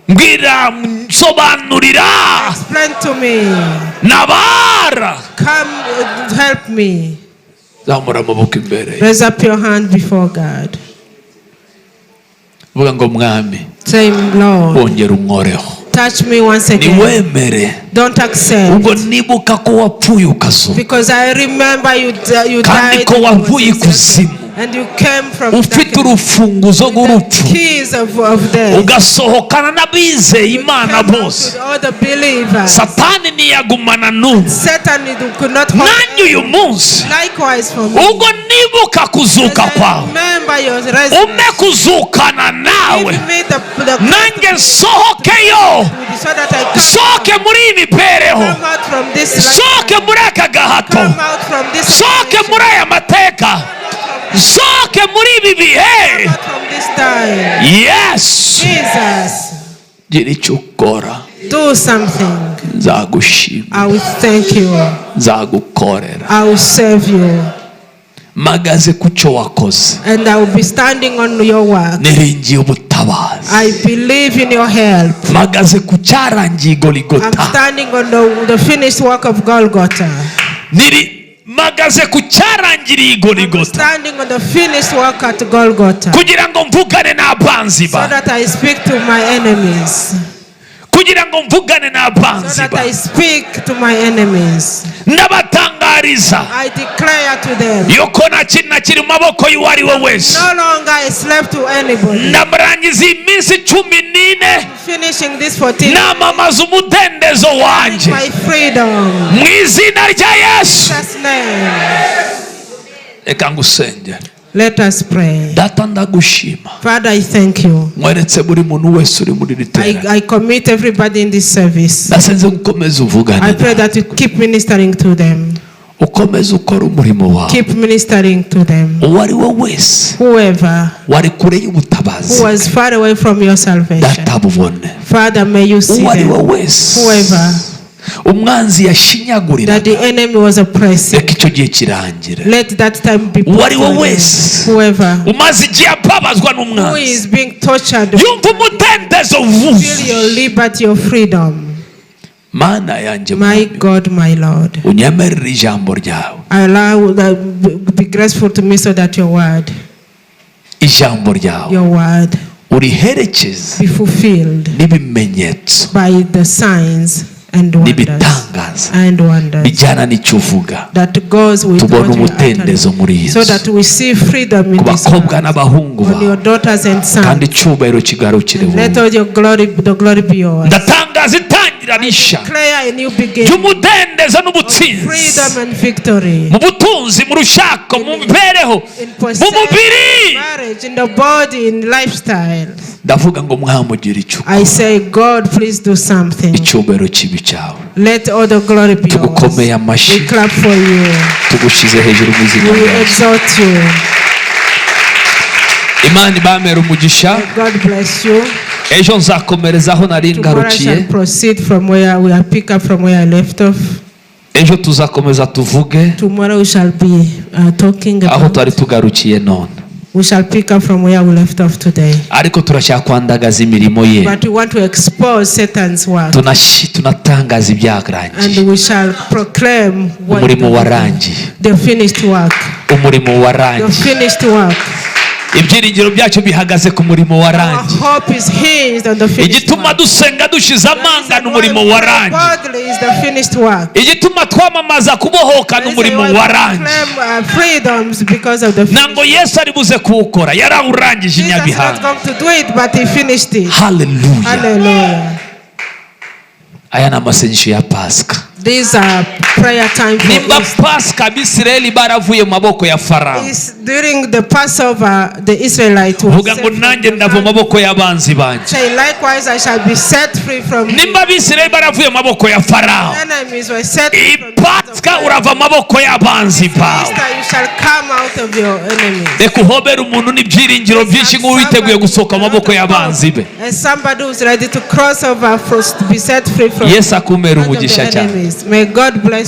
[SPEAKER 2] mbwira, nsobanurira,
[SPEAKER 1] explain to me,
[SPEAKER 2] nabara.
[SPEAKER 1] come help me.
[SPEAKER 2] Zamura amaboko imbere,
[SPEAKER 1] Raise up your hand before God.
[SPEAKER 2] vuga ngo Mwami,
[SPEAKER 1] Say, Lord,
[SPEAKER 2] wongera unkoreho,
[SPEAKER 1] touch me once again.
[SPEAKER 2] niwemere,
[SPEAKER 1] Don't accept,
[SPEAKER 2] ubwo nibuka ko wapfuye ukazuka,
[SPEAKER 1] because I remember you
[SPEAKER 2] kandi
[SPEAKER 1] died
[SPEAKER 2] ko
[SPEAKER 1] and you
[SPEAKER 2] wavuye
[SPEAKER 1] was resurrected,
[SPEAKER 2] ikuzimu,
[SPEAKER 1] and you came from
[SPEAKER 2] ufite
[SPEAKER 1] darkness,
[SPEAKER 2] urufunguzo rw'urupfu,
[SPEAKER 1] keys of death.
[SPEAKER 2] ugasohokana n'abizeye Imana
[SPEAKER 1] Came out
[SPEAKER 2] bose.
[SPEAKER 1] with all the believers.
[SPEAKER 2] Satani ntiyagumana n'umwe.
[SPEAKER 1] Satan could not hold
[SPEAKER 2] Nanjye uyu
[SPEAKER 1] anyone.
[SPEAKER 2] munsi,
[SPEAKER 1] Likewise for me.
[SPEAKER 2] ubwo nibuka kuzuka
[SPEAKER 1] As I
[SPEAKER 2] kwawe,
[SPEAKER 1] remember your
[SPEAKER 2] ume
[SPEAKER 1] resurrection.
[SPEAKER 2] kuzukana nawe,
[SPEAKER 1] Give me the
[SPEAKER 2] nanjye nsohokeyo,
[SPEAKER 1] so that I
[SPEAKER 2] soke muri iyi mibereho,
[SPEAKER 1] come out from this life.
[SPEAKER 2] soke muri aka gahato,
[SPEAKER 1] Come out from this
[SPEAKER 2] soke
[SPEAKER 1] situation.
[SPEAKER 2] muri aya mateka, soke muri ibi bihe.
[SPEAKER 1] Come out from this time.
[SPEAKER 2] Yesu,
[SPEAKER 1] Jesus,
[SPEAKER 2] gira icyo ukora,
[SPEAKER 1] do something.
[SPEAKER 2] nzagushima,
[SPEAKER 1] I will thank you.
[SPEAKER 2] nzagukorera,
[SPEAKER 1] I will serve you.
[SPEAKER 2] magaze ku cyo wakoze,
[SPEAKER 1] And I will be standing on your work.
[SPEAKER 2] niringiye ubutabazi,
[SPEAKER 1] I believe in your help.
[SPEAKER 2] magaze ku cyarangiye
[SPEAKER 1] I'm
[SPEAKER 2] Goligota,
[SPEAKER 1] standing on the finished work of Golgotha.
[SPEAKER 2] magaze ku cyarangiriye
[SPEAKER 1] I'm
[SPEAKER 2] Goligota,
[SPEAKER 1] standing on the finished work at Golgotha,
[SPEAKER 2] kugira ngo mvugane n'abanzi
[SPEAKER 1] so
[SPEAKER 2] ba,
[SPEAKER 1] that I speak to my enemies.
[SPEAKER 2] kugira ngo mvugane
[SPEAKER 1] So
[SPEAKER 2] n'abanzi
[SPEAKER 1] that
[SPEAKER 2] ba,
[SPEAKER 1] I speak to my enemies.
[SPEAKER 2] ndabatangariza
[SPEAKER 1] I declare to them,
[SPEAKER 2] yuko nta kintu na kiri mu maboko y'uwo ari we wese.
[SPEAKER 1] no longer a slave to anybody.
[SPEAKER 2] ndamurangiza iminsi 14
[SPEAKER 1] Finishing this 14,
[SPEAKER 2] namamaza umudendezo wanjye
[SPEAKER 1] my freedom.
[SPEAKER 2] mu izina rya Yesu.
[SPEAKER 1] In Jesus' name.
[SPEAKER 2] Reka ngusengere.
[SPEAKER 1] Let us pray.
[SPEAKER 2] Data, ndagushima,
[SPEAKER 1] Father, I thank you.
[SPEAKER 2] mweretse buri muntu wese uri muri iri terana.
[SPEAKER 1] I commit everybody in this service.
[SPEAKER 2] ndasenze gukomeza uvugane
[SPEAKER 1] I pray
[SPEAKER 2] nabo.
[SPEAKER 1] that you keep ministering to them.
[SPEAKER 2] ukomeze ukora umurimo wawe.
[SPEAKER 1] Keep ministering to them.
[SPEAKER 2] uwo ari we wese
[SPEAKER 1] Whoever
[SPEAKER 2] wari kure
[SPEAKER 1] who
[SPEAKER 2] y'ubutabazi,
[SPEAKER 1] was far away from your salvation,
[SPEAKER 2] data bubone.
[SPEAKER 1] Father, may you see
[SPEAKER 2] uwo ari we
[SPEAKER 1] them.
[SPEAKER 2] wese
[SPEAKER 1] Whoever
[SPEAKER 2] umwanzi
[SPEAKER 1] that
[SPEAKER 2] yashinyagurira,
[SPEAKER 1] the enemy was oppressing,
[SPEAKER 2] reka icyo gihe kirangire.
[SPEAKER 1] let that time be
[SPEAKER 2] uwo ari we
[SPEAKER 1] past.
[SPEAKER 2] wese
[SPEAKER 1] Whoever
[SPEAKER 2] umaze igihe ababazwa
[SPEAKER 1] who
[SPEAKER 2] n'umwanzi,
[SPEAKER 1] is being tortured,
[SPEAKER 2] yumva umudendezo
[SPEAKER 1] feel
[SPEAKER 2] wuzuye.
[SPEAKER 1] your liberty, your freedom.
[SPEAKER 2] Mana yanjye
[SPEAKER 1] My
[SPEAKER 2] Mwami,
[SPEAKER 1] God, my Lord,
[SPEAKER 2] unyemerere ijambo ryawe,
[SPEAKER 1] allow that be graceful to me so that your word
[SPEAKER 2] uriherekeze
[SPEAKER 1] be fulfilled
[SPEAKER 2] n'ibimenyetso
[SPEAKER 1] by the signs and
[SPEAKER 2] n'ibitangaza
[SPEAKER 1] wonders
[SPEAKER 2] bijyana n'icyo uvuga,
[SPEAKER 1] that goes with
[SPEAKER 2] tubona
[SPEAKER 1] what you
[SPEAKER 2] umudendezo muri
[SPEAKER 1] utter,
[SPEAKER 2] iyi
[SPEAKER 1] so
[SPEAKER 2] nzu,
[SPEAKER 1] that we see freedom in
[SPEAKER 2] ku
[SPEAKER 1] this
[SPEAKER 2] bakobwa
[SPEAKER 1] world,
[SPEAKER 2] n'abahungu
[SPEAKER 1] on your
[SPEAKER 2] bawe,
[SPEAKER 1] daughters and
[SPEAKER 2] kandi
[SPEAKER 1] sons.
[SPEAKER 2] icyubahiro kigarukire
[SPEAKER 1] Let
[SPEAKER 2] wowe.
[SPEAKER 1] all your glory, the glory be yours.
[SPEAKER 2] ndatangaza itangira risha
[SPEAKER 1] Declare a new beginning,
[SPEAKER 2] ry'umudendezo n'ubutsinzi,
[SPEAKER 1] freedom and victory
[SPEAKER 2] mu butunzi, mu rushako, mu mibereho,
[SPEAKER 1] in
[SPEAKER 2] mu
[SPEAKER 1] possession,
[SPEAKER 2] mubiri.
[SPEAKER 1] marriage, in the body, in lifestyle.
[SPEAKER 2] ndavuga ngo mwamugira icyo
[SPEAKER 1] I say, God, please do something.
[SPEAKER 2] icyubahiro kibi cyawe.
[SPEAKER 1] Let all the glory be
[SPEAKER 2] tugukomeye
[SPEAKER 1] yours.
[SPEAKER 2] amashyi,
[SPEAKER 1] We clap for you.
[SPEAKER 2] tugushyize hejuru mu izina
[SPEAKER 1] We
[SPEAKER 2] ryawe.
[SPEAKER 1] exalt you.
[SPEAKER 2] Imana ibamere umugisha.
[SPEAKER 1] God bless you.
[SPEAKER 2] ejo nzakomereza aho nari
[SPEAKER 1] Tomorrow I
[SPEAKER 2] ngarukiye.
[SPEAKER 1] shall proceed from where we are, pick up from where I left off.
[SPEAKER 2] ejo tuzakomeza tuvuge
[SPEAKER 1] Tomorrow we shall be talking
[SPEAKER 2] aho
[SPEAKER 1] about,
[SPEAKER 2] twari tugarukiye none,
[SPEAKER 1] we shall pick up from where we left off today.
[SPEAKER 2] ariko turashaka kwandagaza imirimo ye,
[SPEAKER 1] But we want to expose Satan's work.
[SPEAKER 2] tunatangaza
[SPEAKER 1] And
[SPEAKER 2] ibyarangiye,
[SPEAKER 1] we shall proclaim what
[SPEAKER 2] umurimo warangiye,
[SPEAKER 1] the finished work.
[SPEAKER 2] umurimo
[SPEAKER 1] The
[SPEAKER 2] warangiye,
[SPEAKER 1] finished work.
[SPEAKER 2] ibyiringiro byacu bihagaze ku murimo warangiye. Igituma dusenga dushize amanga n'umurimo warangiye. Igituma twamamaza kubohoka n'umurimo warangiye. Ntabwo Yesu ari buze kuwukora, yarawurangije inyabihanga. Hallelujah. Aya ni amasengesho ya Pasika.
[SPEAKER 1] These are prayer time for
[SPEAKER 2] Nimba Pasika Abisirayeli baravuye mu maboko ya Farawo.
[SPEAKER 1] During the Passover, the Israelites were
[SPEAKER 2] vuga ngo nanjye ndava mu maboko y'abanzi banjye.
[SPEAKER 1] Say likewise I shall be set free from
[SPEAKER 2] Nimba Abisirayeli baravuye mu maboko ya Farawo,
[SPEAKER 1] enemies were set free from
[SPEAKER 2] Pasika urava mu maboko y'abanzi bawe.
[SPEAKER 1] You shall come out of your enemies.
[SPEAKER 2] Reka uhobere umuntu n'ibyiringiro byinshi nk'uwiteguye gusohoka mu maboko y'abanzi be.
[SPEAKER 1] And somebody who is ready to cross over to be set free from
[SPEAKER 2] Yesu akumere umugisha cyane.
[SPEAKER 1] May God bless